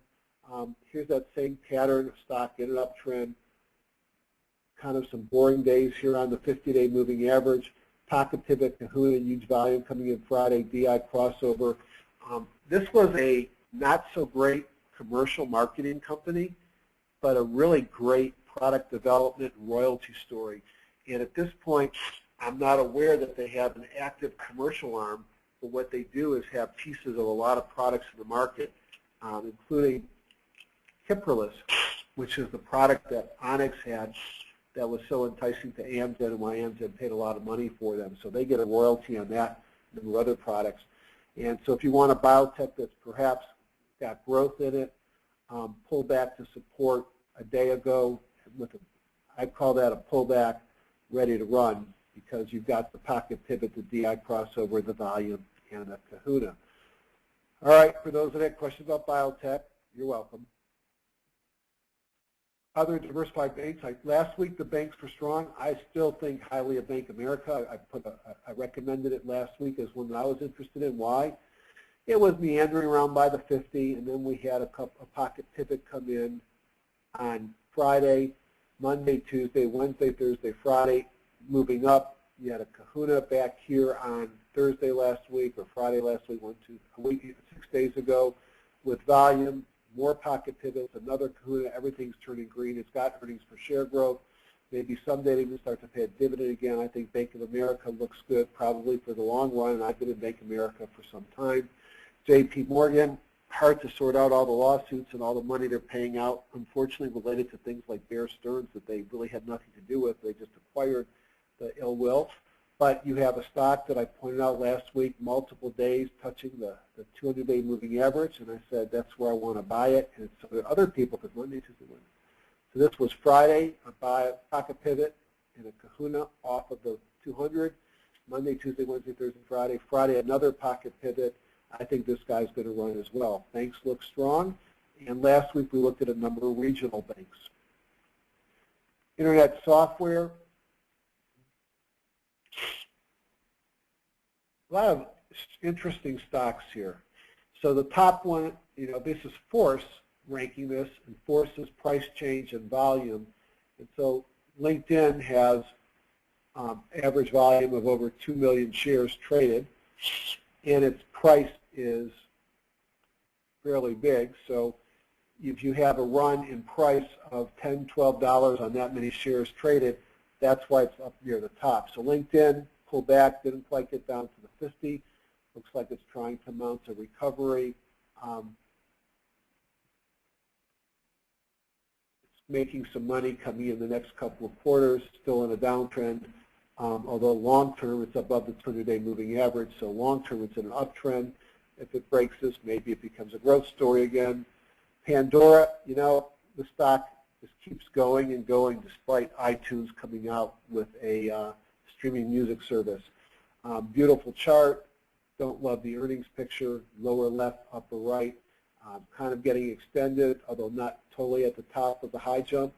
Here's that same pattern of stock in an uptrend, kind of some boring days here on the 50-day moving average. Pocket pivot, Kahuna, huge volume coming in Friday, DI crossover. This was a not so great commercial marketing company, but a really great product development and royalty story. And at this point, I'm not aware that they have an active commercial arm, but what they do is have pieces of a lot of products in the market, including Kyprolis, which is the product that Onyx had that was so enticing to Amgen and why Amgen paid a lot of money for them. So they get a royalty on that and other products. And so if you want a biotech that's perhaps got growth in it, pull back to support a day ago, I call that a pullback ready to run because you've got the pocket pivot, the DI crossover, the volume, and the Kahuna. All right, for those that have questions about biotech, you're welcome. Other diversified banks, like last week the banks were strong. I still think highly of Bank of America. I recommended it last week as one that I was interested in. Why? it was meandering around by the 50, and then we had a pocket pivot come in on Friday, Monday, Tuesday, Wednesday, Thursday, Friday, moving up. You had a kahuna back here on Thursday last week or Friday last week, 6 days ago, with volume, more pocket pivots, another kahuna, everything's turning green. It's got earnings per share growth. Maybe someday they can start to pay a dividend again. I think Bank of America looks good probably for the long run, and I've been in Bank of America for some time. JP Morgan, hard to sort out all the lawsuits and all the money they're paying out, unfortunately related to things like Bear Stearns that they really had nothing to do with. They just acquired the ill will. But you have a stock that I pointed out last week, multiple days touching the 200-day moving average, and I said that's where I want to buy it. And so there are other people, because Monday, Tuesday, Wednesday. So this was Friday, a pocket pivot and a kahuna off of the 200. Monday, Tuesday, Wednesday, Thursday, Friday. Friday, another pocket pivot. I think this guy's going to run as well. Banks look strong. And last week we looked at a number of regional banks. Internet software. A lot of interesting stocks here. So the top one, this is Force ranking this, and Force's price change and volume. And so LinkedIn has average volume of over 2 million shares traded, and its price is fairly big. So if you have a run in price of $10, $12 on that many shares traded, that's why it's up near the top. So LinkedIn pulled back, didn't quite get down to the 50. Looks like it's trying to mount a recovery. It's making some money coming in the next couple of quarters, still in a downtrend. Although long term it's above the 200-day moving average, so long term it's in an uptrend. If it breaks this, maybe it becomes a growth story again. Pandora, the stock just keeps going and going despite iTunes coming out with a streaming music service. Beautiful chart. Don't love the earnings picture. Lower left, upper right. Kind of getting extended, although not totally at the top of the high jump.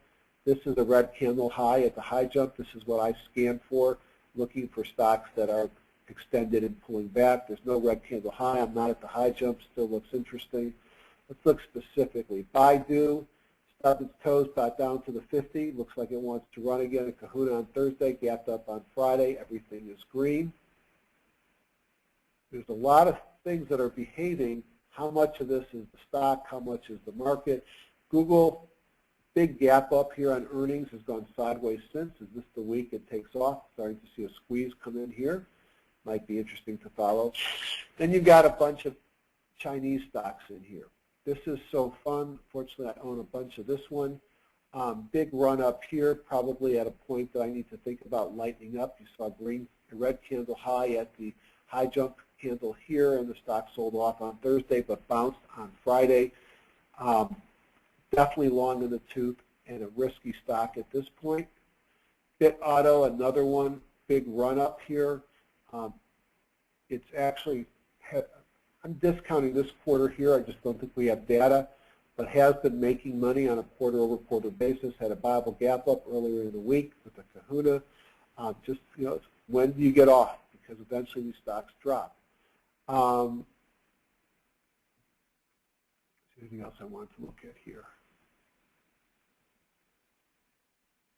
This is a red candle high at the high jump. This is what I scan for, looking for stocks that are extended and pulling back. There's no red candle high. I'm not at the high jump. Still looks interesting. Let's look specifically. Baidu stubbed its toes back down to the 50. Looks like it wants to run again. A kahuna on Thursday, gapped up on Friday. Everything is green. There's a lot of things that are behaving. How much of this is the stock? How much is the market? Google, big gap up here on earnings, has gone sideways since. Is this the week it takes off? Starting to see a squeeze come in here. Might be interesting to follow. Then you've got a bunch of Chinese stocks in here. This is so fun. Fortunately, I own a bunch of this one. Big run up here, probably at a point that I need to think about lightening up. You saw a red candle high at the high jump candle here, and the stock sold off on Thursday but bounced on Friday. Definitely long in the tooth and a risky stock at this point. Bit Auto, another one, big run up here. It's actually, I'm discounting this quarter here. I just don't think we have data, but has been making money on a quarter-over-quarter basis. Had a Bible gap up earlier in the week with a kahuna. When do you get off? Because eventually these stocks drop. Anything else I want to look at here?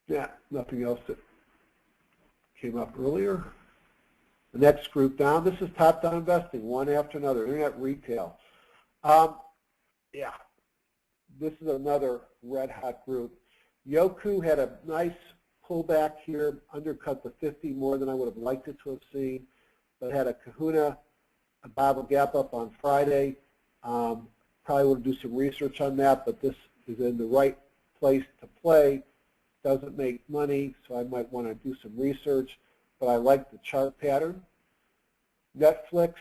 Yeah, nothing else that came up earlier. The next group down, this is top-down investing, one after another, internet retail. Yeah, this is another red-hot group. Yoku had a nice pullback here, undercut the 50 more than I would have liked it to have seen, but had a kahuna, a Bible gap up on Friday. Probably want to do some research on that, but this is in the right place to play. Doesn't make money, so I might want to do some research, but I like the chart pattern. Netflix,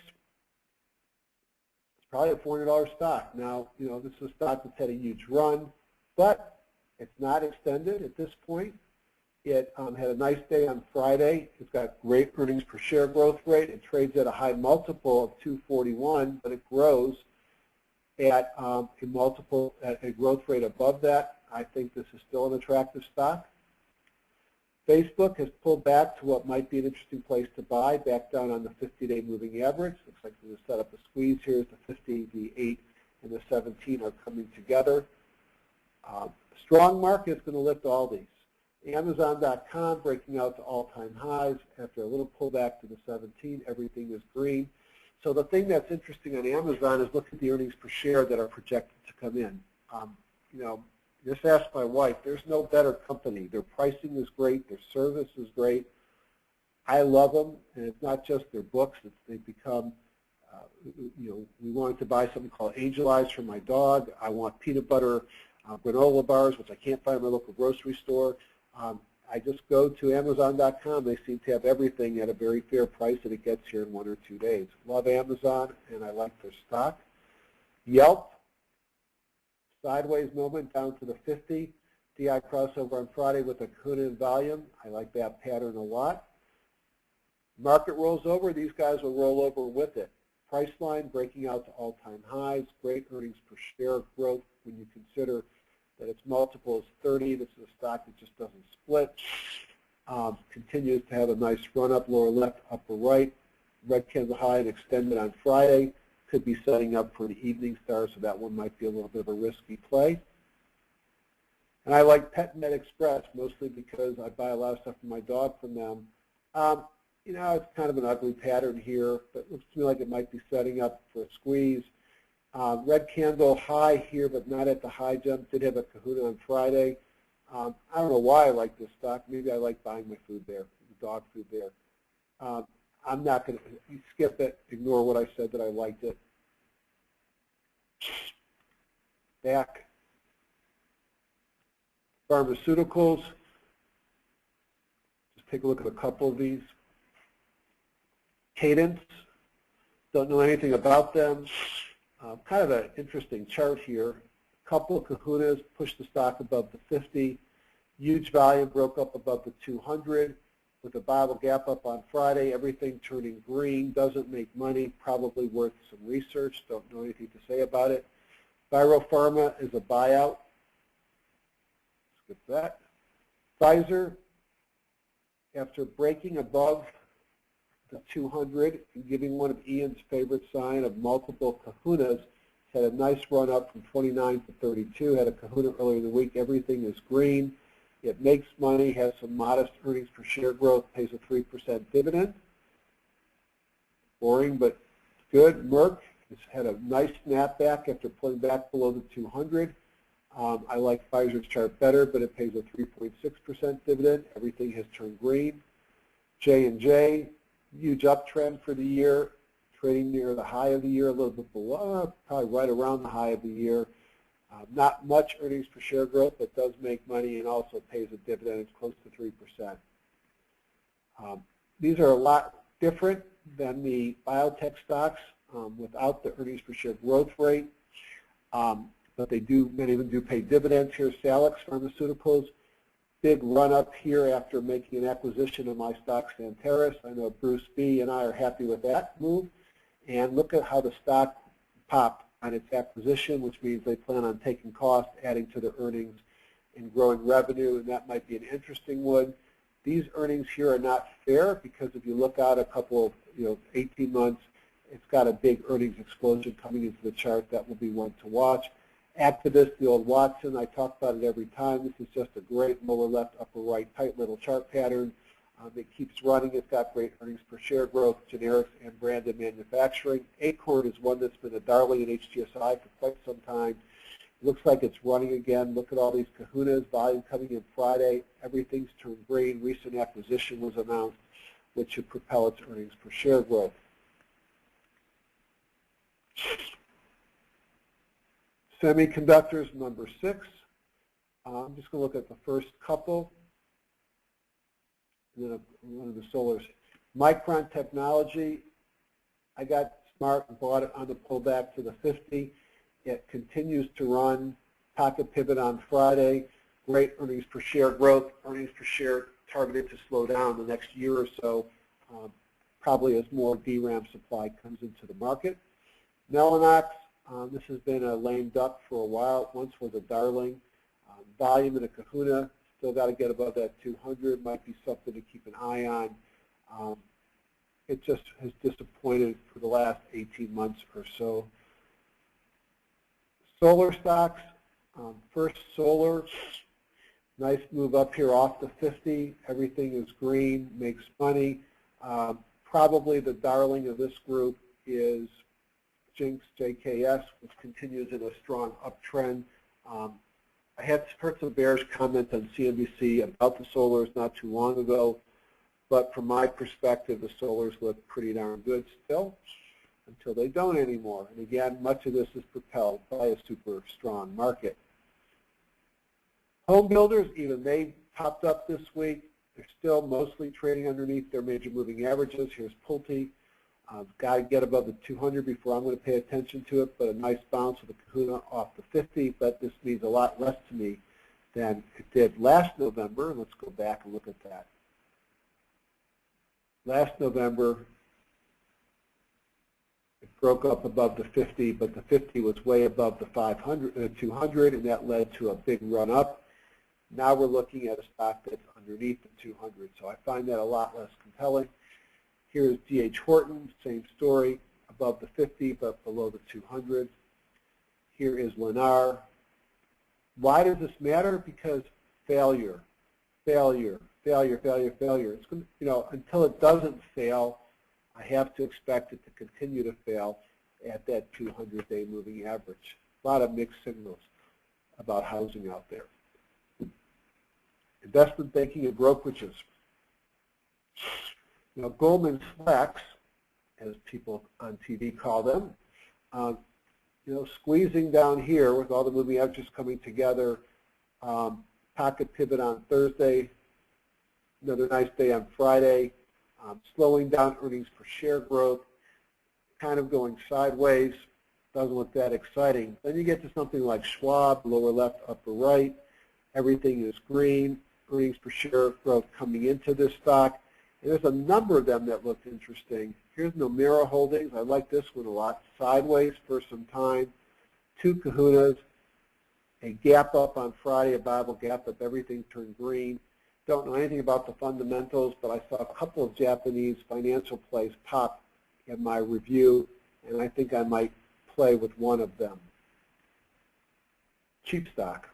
it's probably a $400 stock. Now, this is a stock that's had a huge run, but it's not extended at this point. It had a nice day on Friday. It's got great earnings per share growth rate. It trades at a high multiple of 241, but it grows at a multiple at a growth rate above that. I think this is still an attractive stock. Facebook has pulled back to what might be an interesting place to buy, back down on the 50-day moving average. Looks like we're going to set up a squeeze here as the 50, the 8, and the 17 are coming together. Strong market is going to lift all these. Amazon.com breaking out to all-time highs after a little pullback to the 17. Everything is green. So the thing that's interesting on Amazon is look at the earnings per share that are projected to come in. You know, just ask my wife. There's no better company. Their pricing is great. Their service is great. I love them, and it's not just their books. They've become, you know, we wanted to buy something called Angel Eyes for my dog. I want peanut butter granola bars, which I can't find in my local grocery store. I just go to Amazon.com. They seem to have everything at a very fair price, and it gets here in 1 or 2 days. Love Amazon, and I like their stock. Yelp, sideways movement down to the 50. DI crossover on Friday with a Kahuna in volume. I like that pattern a lot. Market rolls over. These guys will roll over with it. Priceline breaking out to all-time highs. Great earnings per share growth when you consider that its multiple is 30. This is a stock that just doesn't split. Continues to have a nice run-up, lower left, upper right. Red candle high and extended on Friday. Could be setting up for an evening star, so that one might be a little bit of a risky play. And I like PetMed Express, mostly because I buy a lot of stuff for my dog from them. You know, it's kind of an ugly pattern here, but it looks to me like it might be setting up for a squeeze. Red candle high here, but not at the high jump. Did have a Kahuna on Friday. I don't know why I like this stock. Maybe I like buying my food there, the dog food there. I'm not going to skip it, ignore what I said that I liked it. Back. Pharmaceuticals. Just take a look at a couple of these. Cadence. Don't know anything about them. Kind of an interesting chart here. A couple of Kahunas pushed the stock above the 50. Huge volume broke up above the 200 with a Bible gap up on Friday. Everything turning green. Doesn't make money. Probably worth some research. Don't know anything to say about it. Biopharma is a buyout. Skip that. Pfizer, after breaking above the 200 and giving one of Ian's favorite sign of multiple kahunas, had a nice run up from 29 to 32, had a kahuna earlier in the week. Everything is green. It makes money, has some modest earnings per share growth, pays a 3% dividend. Boring, but good. Merck has had a nice snapback after pulling back below the 200. I like Pfizer's chart better, but it pays a 3.6% dividend. Everything has turned green. J&J, huge uptrend for the year, trading near the high of the year, a little bit below, probably right around the high of the year. Not much earnings per share growth, but does make money and also pays a dividend. It's close to 3%. These are a lot different than the biotech stocks without the earnings per share growth rate, but they do, many of them do pay dividends here. Salix Pharmaceuticals, big run up here after making an acquisition of my stock, Santeris. I know Bruce B. and I are happy with that move. And look at how the stock popped on its acquisition, which means they plan on taking cost, adding to their earnings, and growing revenue, and that might be an interesting one. These earnings here are not fair because if you look out a couple of, 18 months, it's got a big earnings explosion coming into the chart. That will be one to watch. Activist, the old Watson, I talk about it every time. This is just a great lower left, upper right, tight little chart pattern. It keeps running. It's got great earnings per share growth, generics, and branded manufacturing. Acorn is one that's been a darling in HGSI for quite some time. It looks like it's running again. Look at all these kahunas, volume coming in Friday. Everything's turned green. Recent acquisition was announced, which should propel its earnings per share growth. Semiconductors, number 6. I'm just going to look at the first couple. And then one of the solars. Micron Technology, I got smart and bought it on the pullback to the 50. It continues to run. Pocket pivot on Friday. Great earnings per share growth. Earnings per share targeted to slow down the next year or so, probably as more DRAM supply comes into the market. Mellanox, this has been a lame duck for a while. It once was a darling. Volume in a kahuna. Still got to get above that 200. Might be something to keep an eye on. It just has disappointed for the last 18 months or so. Solar stocks, First Solar, nice move up here off the 50. Everything is green, makes money. Probably the darling of this group is Jinx JKS, which continues in a strong uptrend. I had heard some bearish comment on CNBC about the solars not too long ago, but from my perspective, the solars look pretty darn good still until they don't anymore. And again, much of this is propelled by a super strong market. Home builders, even they popped up this week. They're still mostly trading underneath their major moving averages. Here's Pulte. Got to get above the 200 before I'm going to pay attention to it, but a nice bounce with a kahuna off the 50, but this means a lot less to me than it did last November. Let's go back and look at that. Last November, it broke up above the 50, but the 50 was way above the 200, and that led to a big run up. Now we're looking at a stock that's underneath the 200, so I find that a lot less compelling. Here's D.H. Horton, same story, above the 50 but below the 200. Here is Lennar. Why does this matter? Because failure, failure, failure, failure, failure. It's going to, until it doesn't fail, I have to expect it to continue to fail at that 200-day moving average. A lot of mixed signals about housing out there. Investment banking and brokerages. Goldman Sachs, as people on TV call them, squeezing down here with all the moving averages coming together. Pocket pivot on Thursday, another nice day on Friday. Slowing down earnings per share growth, kind of going sideways. Doesn't look that exciting. Then you get to something like Schwab, lower left, upper right. Everything is green. Earnings per share growth coming into this stock. And there's a number of them that looked interesting. Here's Nomura Holdings. I like this one a lot. Sideways for some time. Two kahunas. A gap up on Friday, a Bible gap up. Everything turned green. Don't know anything about the fundamentals, but I saw a couple of Japanese financial plays pop in my review, and I think I might play with one of them. Cheap stock.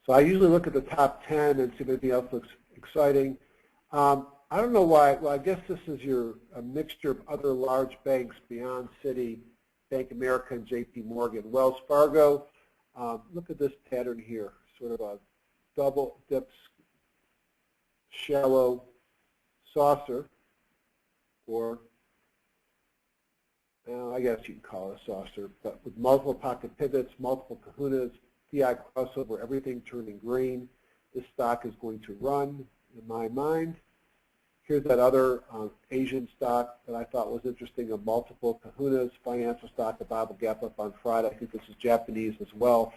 So I usually look at the top 10 and see if anything else looks exciting. I don't know why. Well, I guess this is a mixture of other large banks beyond Citi, Bank of America, and J.P. Morgan. Wells Fargo, look at this pattern here, sort of a double dip, shallow saucer, or I guess you can call it a saucer, but with multiple pocket pivots, multiple kahunas, PI crossover, everything turning green. This stock is going to run, in my mind. Here's that other Asian stock that I thought was interesting, of multiple kahunas, financial stock, a Bible gap up on Friday. I think this is Japanese as well.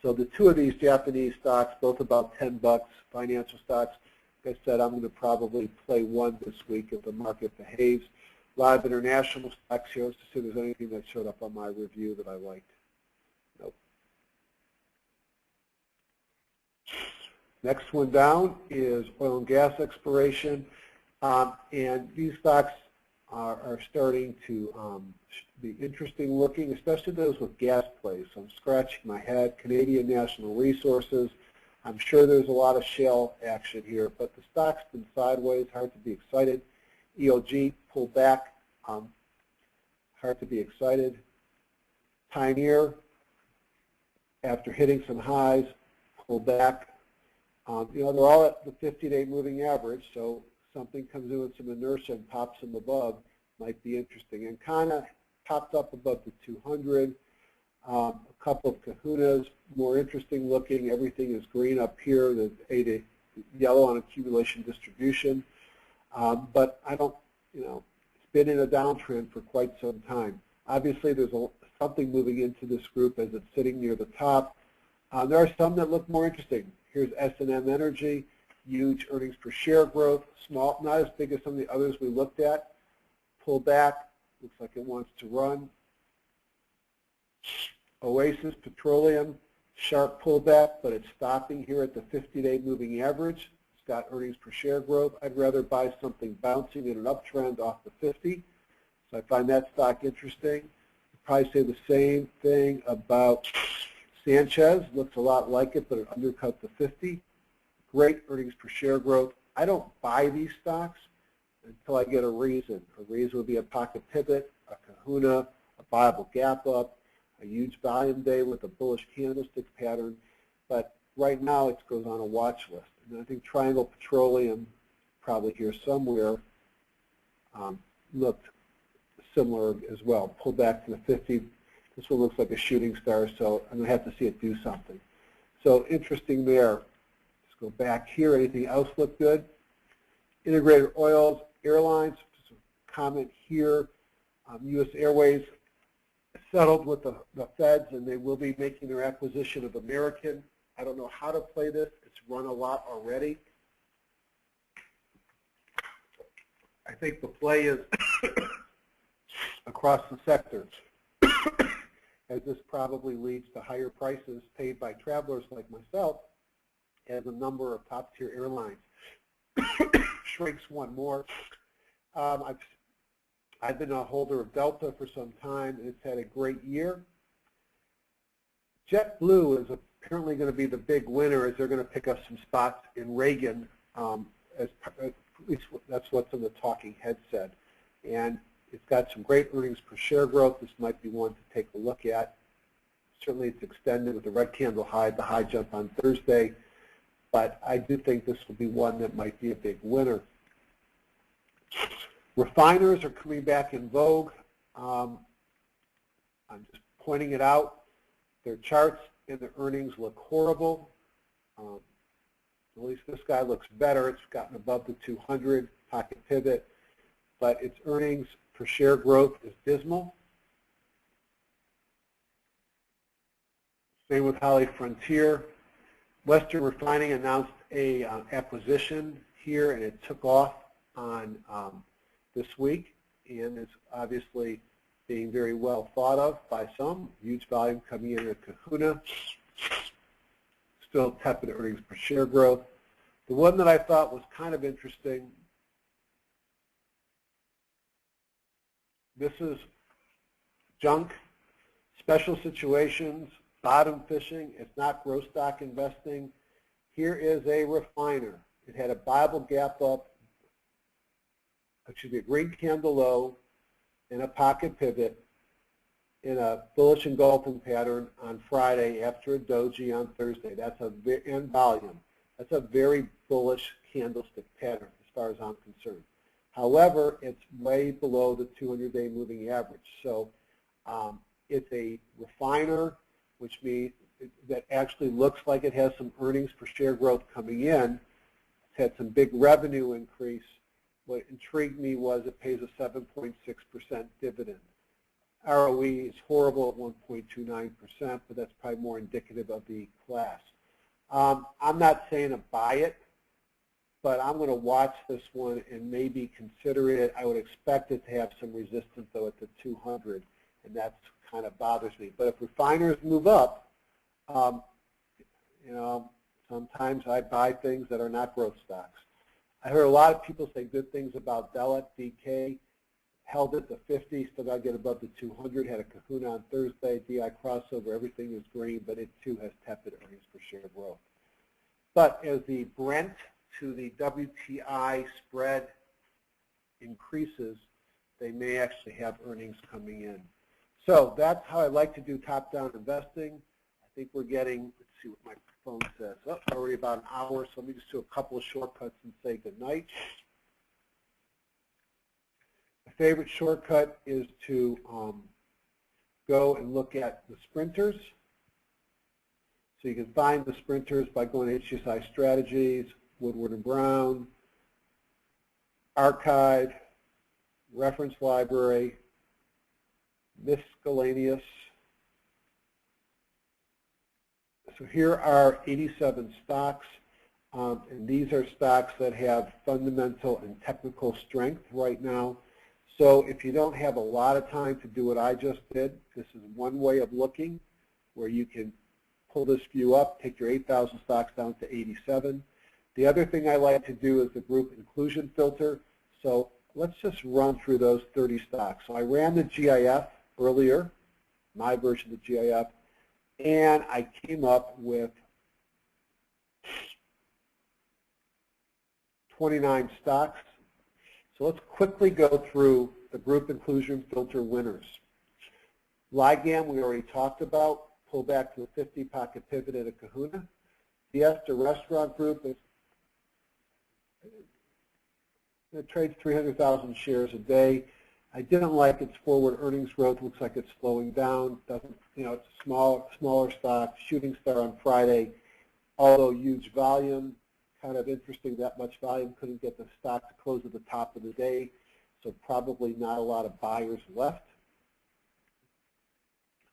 So the two of these Japanese stocks, both about $10, financial stocks. Like I said, I'm going to probably play one this week if the market behaves. A lot of international stocks here. Let's see if there's anything that showed up on my review that I liked. Nope. Next one down is oil and gas exploration. And these stocks are starting to be interesting looking, especially those with gas plays. So I'm scratching my head. Canadian National Resources. I'm sure there's a lot of shale action here, but the stock's been sideways, hard to be excited. EOG pulled back, hard to be excited. Pioneer, after hitting some highs, pulled back. They're all at the 50-day moving average, so something comes in with some inertia and pops them above, might be interesting. And kind of popped up above the 200. A couple of kahunas, more interesting looking. Everything is green up here. There's a yellow on accumulation distribution. But I don't, it's been in a downtrend for quite some time. Obviously, there's something moving into this group as it's sitting near the top. There are some that look more interesting. Here's S&M Energy, huge earnings per share growth, small, not as big as some of the others we looked at. Pull back, looks like it wants to run. Oasis Petroleum, Sharp pullback, but it's stopping here at the 50-day moving average. It's got earnings per share growth. I'd rather buy something bouncing in an uptrend off the 50. So I find that stock interesting. I'd probably say the same thing about Sanchez. Looks a lot like it, but it undercut the 50. Great earnings per share growth. I don't buy these stocks until I get a reason. A reason would be a pocket pivot, a kahuna, a viable gap up, a huge volume day with a bullish candlestick pattern. But right now it goes on a watch list. And I think Triangle Petroleum, probably here somewhere, looked similar as well. Pulled back to the 50. This one looks like a shooting star, so I'm going to have to see it do something. So interesting there. Let's go back here. Anything else look good? Integrated oils, airlines, just a comment here. U.S. Airways settled with the feds, and they will be making their acquisition of American. I don't know how to play this. It's run a lot already. I think the play is across the sectors, as this probably leads to higher prices paid by travelers like myself as a number of top-tier airlines shrinks one more. I've been a holder of Delta for some time, and it's had a great year. JetBlue is apparently going to be the big winner, as they're going to pick up some spots in Reagan, at least that's what's in the talking head said. And it's got some great earnings per share growth. This might be one to take a look at. Certainly it's extended with the red candle high, the high jump on Thursday. But I do think this will be one that might be a big winner. Refiners are coming back in vogue. I'm just pointing it out. Their charts and their earnings look horrible. At least this guy looks better. It's gotten above the 200 pocket pivot, but its earnings per share growth is dismal. Same with Holly Frontier. Western Refining announced a acquisition here, and it took off on this week, and it's obviously being very well thought of by some. Huge volume coming in at Kahuna. Still tepid earnings per share growth. The one that I thought was kind of interesting, this is junk, special situations, bottom fishing. It's not growth stock investing. Here is a refiner. It had a Bible gap up, a green candle low, and a pocket pivot in a bullish engulfing pattern on Friday after a doji on Thursday. That's and volume. That's a very bullish candlestick pattern as far as I'm concerned. However, it's way below the 200-day moving average. So it's a refiner, which means that actually looks like it has some earnings per share growth coming in. It's had some big revenue increase. What intrigued me was it pays a 7.6% dividend. ROE is horrible at 1.29%, but that's probably more indicative of the class. I'm not saying to buy it, but I'm going to watch this one and maybe consider it. I would expect it to have some resistance, though, at the 200, and that kind of bothers me. But if refiners move up, you know, sometimes I buy things that are not growth stocks. I heard a lot of people say good things about Dell at DK. Held at the 50, still got to get above the 200, had a kahuna on Thursday, DI crossover, everything is green, but it too has tepid earnings per share growth. But as the Brent to the WTI spread increases, they may actually have earnings coming in. So that's how I like to do top-down investing. I think we're getting, let's see what my phone says, already about an hour, so let me just do a couple of shortcuts and say good night. My favorite shortcut is to go and look at the sprinters. So you can find the sprinters by going to HGSI Strategies, Woodward and Brown, Archive, Reference Library, Miscellaneous. So here are 87 stocks, and these are stocks that have fundamental and technical strength right now. So if you don't have a lot of time to do what I just did, this is one way of looking where you can pull this view up, take your 8,000 stocks down to 87. The other thing I like to do is the group inclusion filter. So let's just run through those 30 stocks. So I ran the GIF earlier, my version of the GIF, and I came up with 29 stocks. So let's quickly go through the group inclusion filter winners. Ligand we already talked about, pull back to a 50 pocket pivot at a kahuna. Fiesta Restaurant Group, it trades 300,000 shares a day. I didn't like its forward earnings growth. Looks like it's slowing down. Doesn't, it's a smaller stock. Shooting star on Friday, although huge volume. Kind of interesting that much volume. Couldn't get the stock to close at the top of the day, so probably not a lot of buyers left.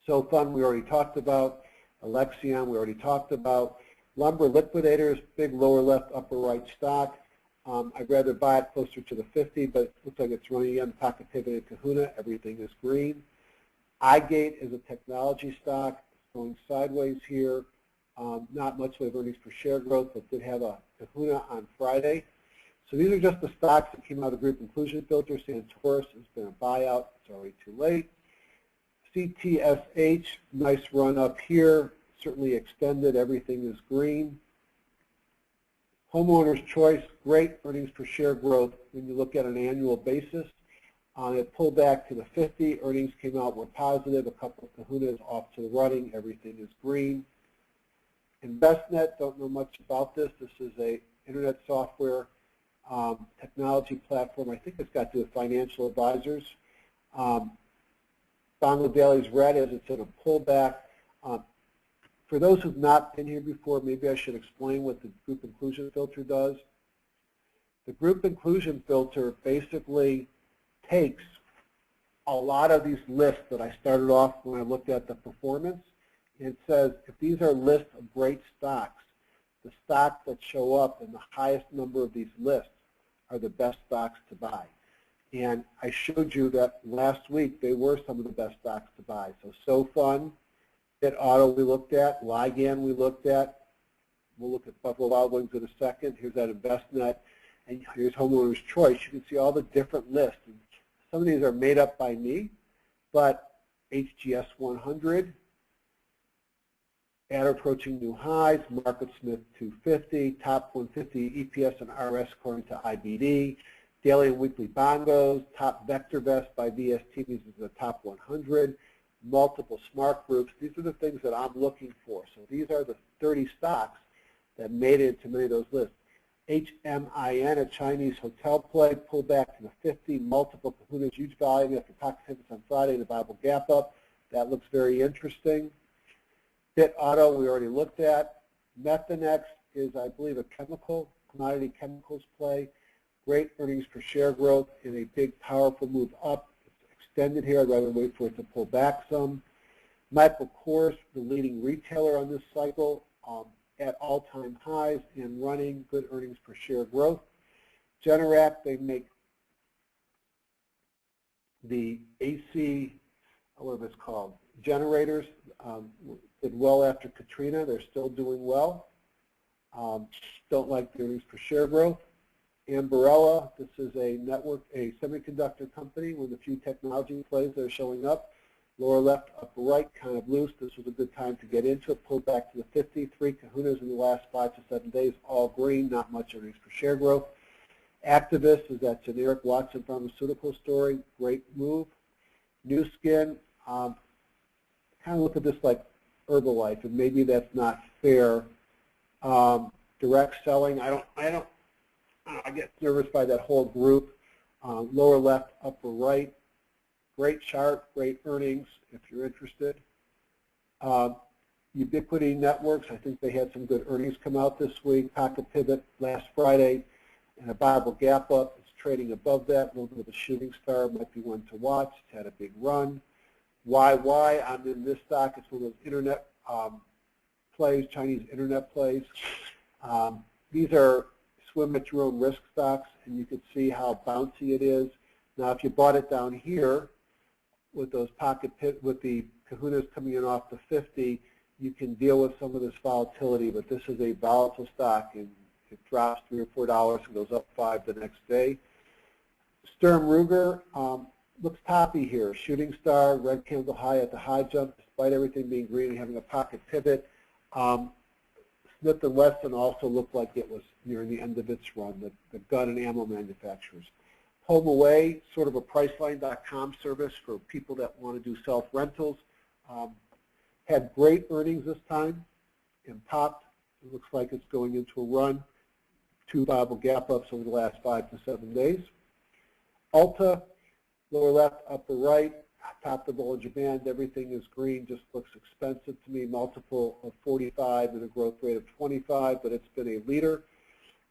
SoFun we already talked about. Alexion we already talked about. Lumber Liquidators, big lower left, upper right stock. I'd rather buy it closer to the 50, but it looks like it's running on pocket pivot at kahuna. Everything is green. iGate is a technology stock. It's going sideways here. Not much of earnings per share growth, but did have a kahuna on Friday. So these are just the stocks that came out of the group inclusion filter. Santoris has been a buyout. It's already too late. CTSH, nice run up here. Certainly extended. Everything is green. Homeowners Choice, great earnings per share growth when you look at an annual basis. It pulled back to the 50. Earnings came out were positive. A couple of kahunas off to the running. Everything is green. InvestNet, don't know much about this. This is a internet software technology platform. I think it's got to do with financial advisors. Bangladeli's red as it's in a pullback. For those who've not been here before, maybe I should explain what the group inclusion filter does. The group inclusion filter basically takes a lot of these lists that I started off when I looked at the performance, and it says if these are lists of great stocks, the stocks that show up in the highest number of these lists are the best stocks to buy. And I showed you that last week they were some of the best stocks to buy. So SoFun, Auto we looked at, Ligand we looked at. We'll look at Buffalo Wild Wings in a second. Here's that InvestNet, and here's Homeowners Choice. You can see all the different lists. Some of these are made up by me, but HGS 100, at approaching new highs, Market Smith 250, top 150 EPS and RS according to IBD, daily and weekly bongos, top Vector Vest by VST, these are the top 100. Multiple smart groups. These are the things that I'm looking for. So these are the 30 stocks that made it into many of those lists. HMIN, a Chinese hotel play, pulled back to the 50, multiple kahunas, huge volume after pocket pivots on Friday and the Bible gap up. That looks very interesting. Auto we already looked at. Methanex is, I believe, a commodity chemicals play. Great earnings per share growth in a big, powerful move up. Extended here. I'd rather wait for it to pull back some. Michael Kors, the leading retailer on this cycle, at all-time highs and running good earnings per share growth. Generac, they make the AC, whatever it's called, generators. Did well after Katrina. They're still doing well. Don't like the earnings per share growth. Ambarella, this is a semiconductor company with a few technology plays that are showing up. Lower left, upper right, kind of loose. This was a good time to get into it. Pulled back to the 50. 3 kahunas in the last 5 to 7 days, all green, not much earnings per share growth. Activist is that generic Watson pharmaceutical story. Great move. New Skin, kind of look at this like Herbalife, and maybe that's not fair. Direct selling, I get nervous by that whole group. Lower left, upper right. Great chart, great earnings if you're interested. Ubiquity Networks, I think they had some good earnings come out this week. Pocket pivot last Friday and a Bible gap up. It's trading above that. A little bit of a shooting star, might be one to watch. It's had a big run. YY, I'm in this stock. It's one of those internet plays, Chinese internet plays. These are swim at your own risk stocks, and you can see how bouncy it is. Now, if you bought it down here with those with the kahunas coming in off the 50, you can deal with some of this volatility, but this is a volatile stock, and it drops $3 or $4 and goes up 5 the next day. Sturm Ruger looks toppy here. Shooting star, red candle high at the high jump, despite everything being green and having a pocket pivot. Smith & Wesson also looked like it was nearing the end of its run, the gun and ammo manufacturers. Home Away, sort of a Priceline.com service for people that want to do self-rentals. Had great earnings this time and popped. It looks like it's going into a run. 2 viable gap ups over the last 5 to 7 days. Ulta, lower left, upper right, top of the Bollinger Band, everything is green, just looks expensive to me. Multiple of 45 and a growth rate of 25, but it's been a leader.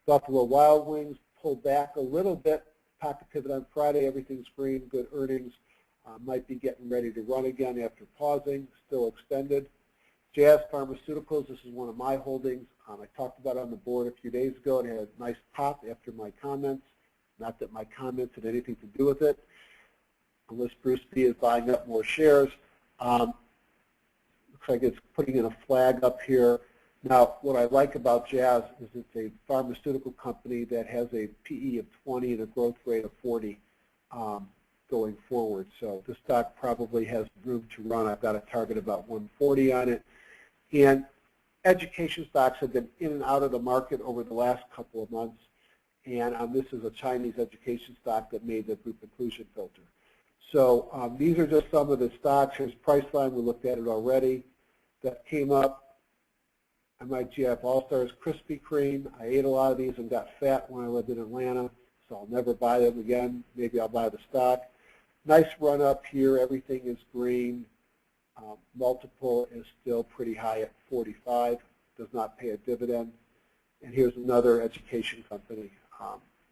Buffalo Wild Wings pulled back a little bit. Pocket pivot on Friday, everything's green, good earnings. Might be getting ready to run again after pausing, still extended. Jazz Pharmaceuticals, this is one of my holdings. I talked about it on the board a few days ago. It had a nice pop after my comments. Not that my comments had anything to do with it, unless Bruce B is buying up more shares. Looks like it's putting in a flag up here. Now, what I like about Jazz is it's a pharmaceutical company that has a PE of 20 and a growth rate of 40 going forward. So the stock probably has room to run. I've got a target about 140 on it. And education stocks have been in and out of the market over the last couple of months. And this is a Chinese education stock that made the group inclusion filter. So these are just some of the stocks. Here's Priceline. We looked at it already. That came up. MIGF All-Stars Krispy Kreme. I ate a lot of these and got fat when I lived in Atlanta, so I'll never buy them again. Maybe I'll buy the stock. Nice run up here. Everything is green. Multiple is still pretty high at 45. Does not pay a dividend. And here's another education company,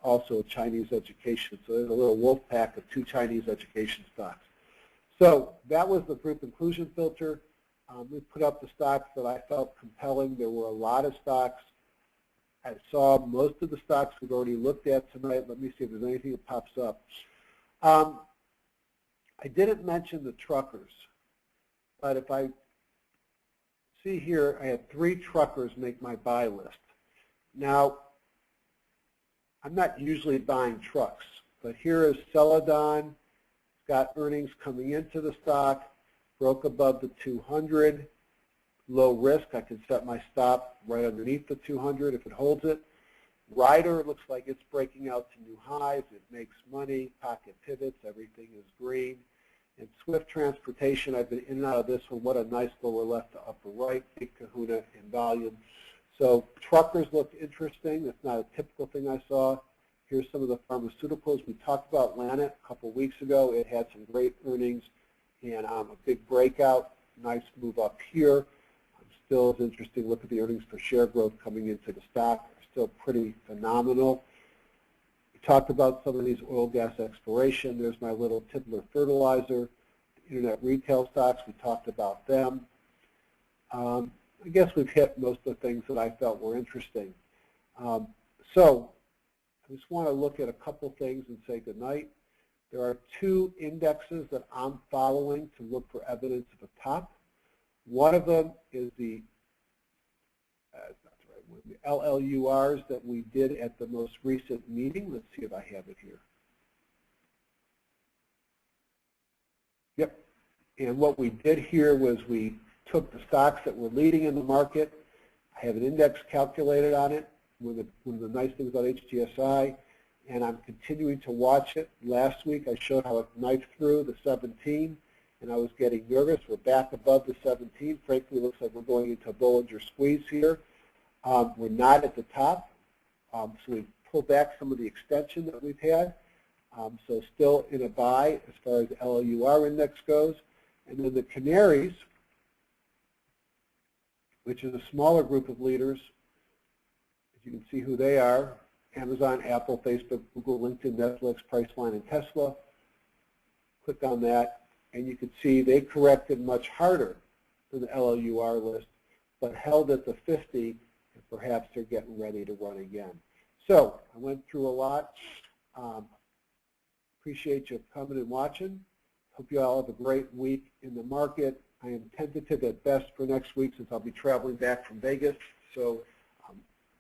also a Chinese education. So there's a little wolf pack of 2 Chinese education stocks. So that was the group inclusion filter. We put up the stocks that I felt compelling. There were a lot of stocks. I saw most of the stocks we've already looked at tonight. Let me see if there's anything that pops up. I didn't mention the truckers, but if I see here, I had 3 truckers make my buy list. Now, I'm not usually buying trucks, but here is Celadon. It's got earnings coming into the stock, broke above the 200. Low risk, I can set my stop right underneath the 200 if it holds it. Ryder looks like it's breaking out to new highs. It makes money, pocket pivots, everything is green. And Swift Transportation, I've been in and out of this one. What a nice lower left to upper right, big kahuna in volume. So truckers look interesting. That's not a typical thing I saw. Here's some of the pharmaceuticals. We talked about Lanet a couple weeks ago. It had some great earnings and a big breakout. Nice move up here. Still is interesting. Look at the earnings per share growth coming into the stock. Still pretty phenomenal. We talked about some of these oil gas exploration. There's my little Tibbler fertilizer. The internet retail stocks, we talked about them. I guess we've hit most of the things that I felt were interesting. So I just want to look at a couple things and say goodnight. There are 2 indexes that I'm following to look for evidence of a top. One of them is the LLURs that we did at the most recent meeting. Let's see if I have it here. Yep. And what we did here was we took the stocks that were leading in the market. I have an index calculated on it. One of the nice things about HGSI, and I'm continuing to watch it. Last week I showed how it knifed through the 17, and I was getting nervous. We're back above the 17. Frankly, it looks like we're going into a Bollinger squeeze here. We're not at the top, so we've pulled back some of the extension that we've had. So still in a buy as far as the LLUR index goes. And then the canaries, which is a smaller group of leaders. As you can see who they are: Amazon, Apple, Facebook, Google, LinkedIn, Netflix, Priceline, and Tesla. Click on that, and you can see they corrected much harder than the LLUR list, but held at the 50, and perhaps they're getting ready to run again. So I went through a lot. Appreciate you coming and watching. Hope you all have a great week in the market. I am tentative at best for next week since I'll be traveling back from Vegas. So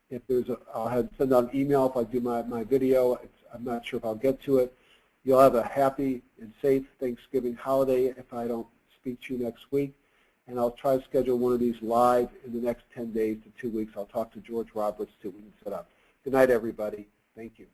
if there's I'll send out an email if I do my video. I'm not sure if I'll get to it. You'll have a happy and safe Thanksgiving holiday if I don't speak to you next week. And I'll try to schedule one of these live in the next 10 days to 2 weeks. I'll talk to George Roberts to see what we can set up. Good night, everybody. Thank you.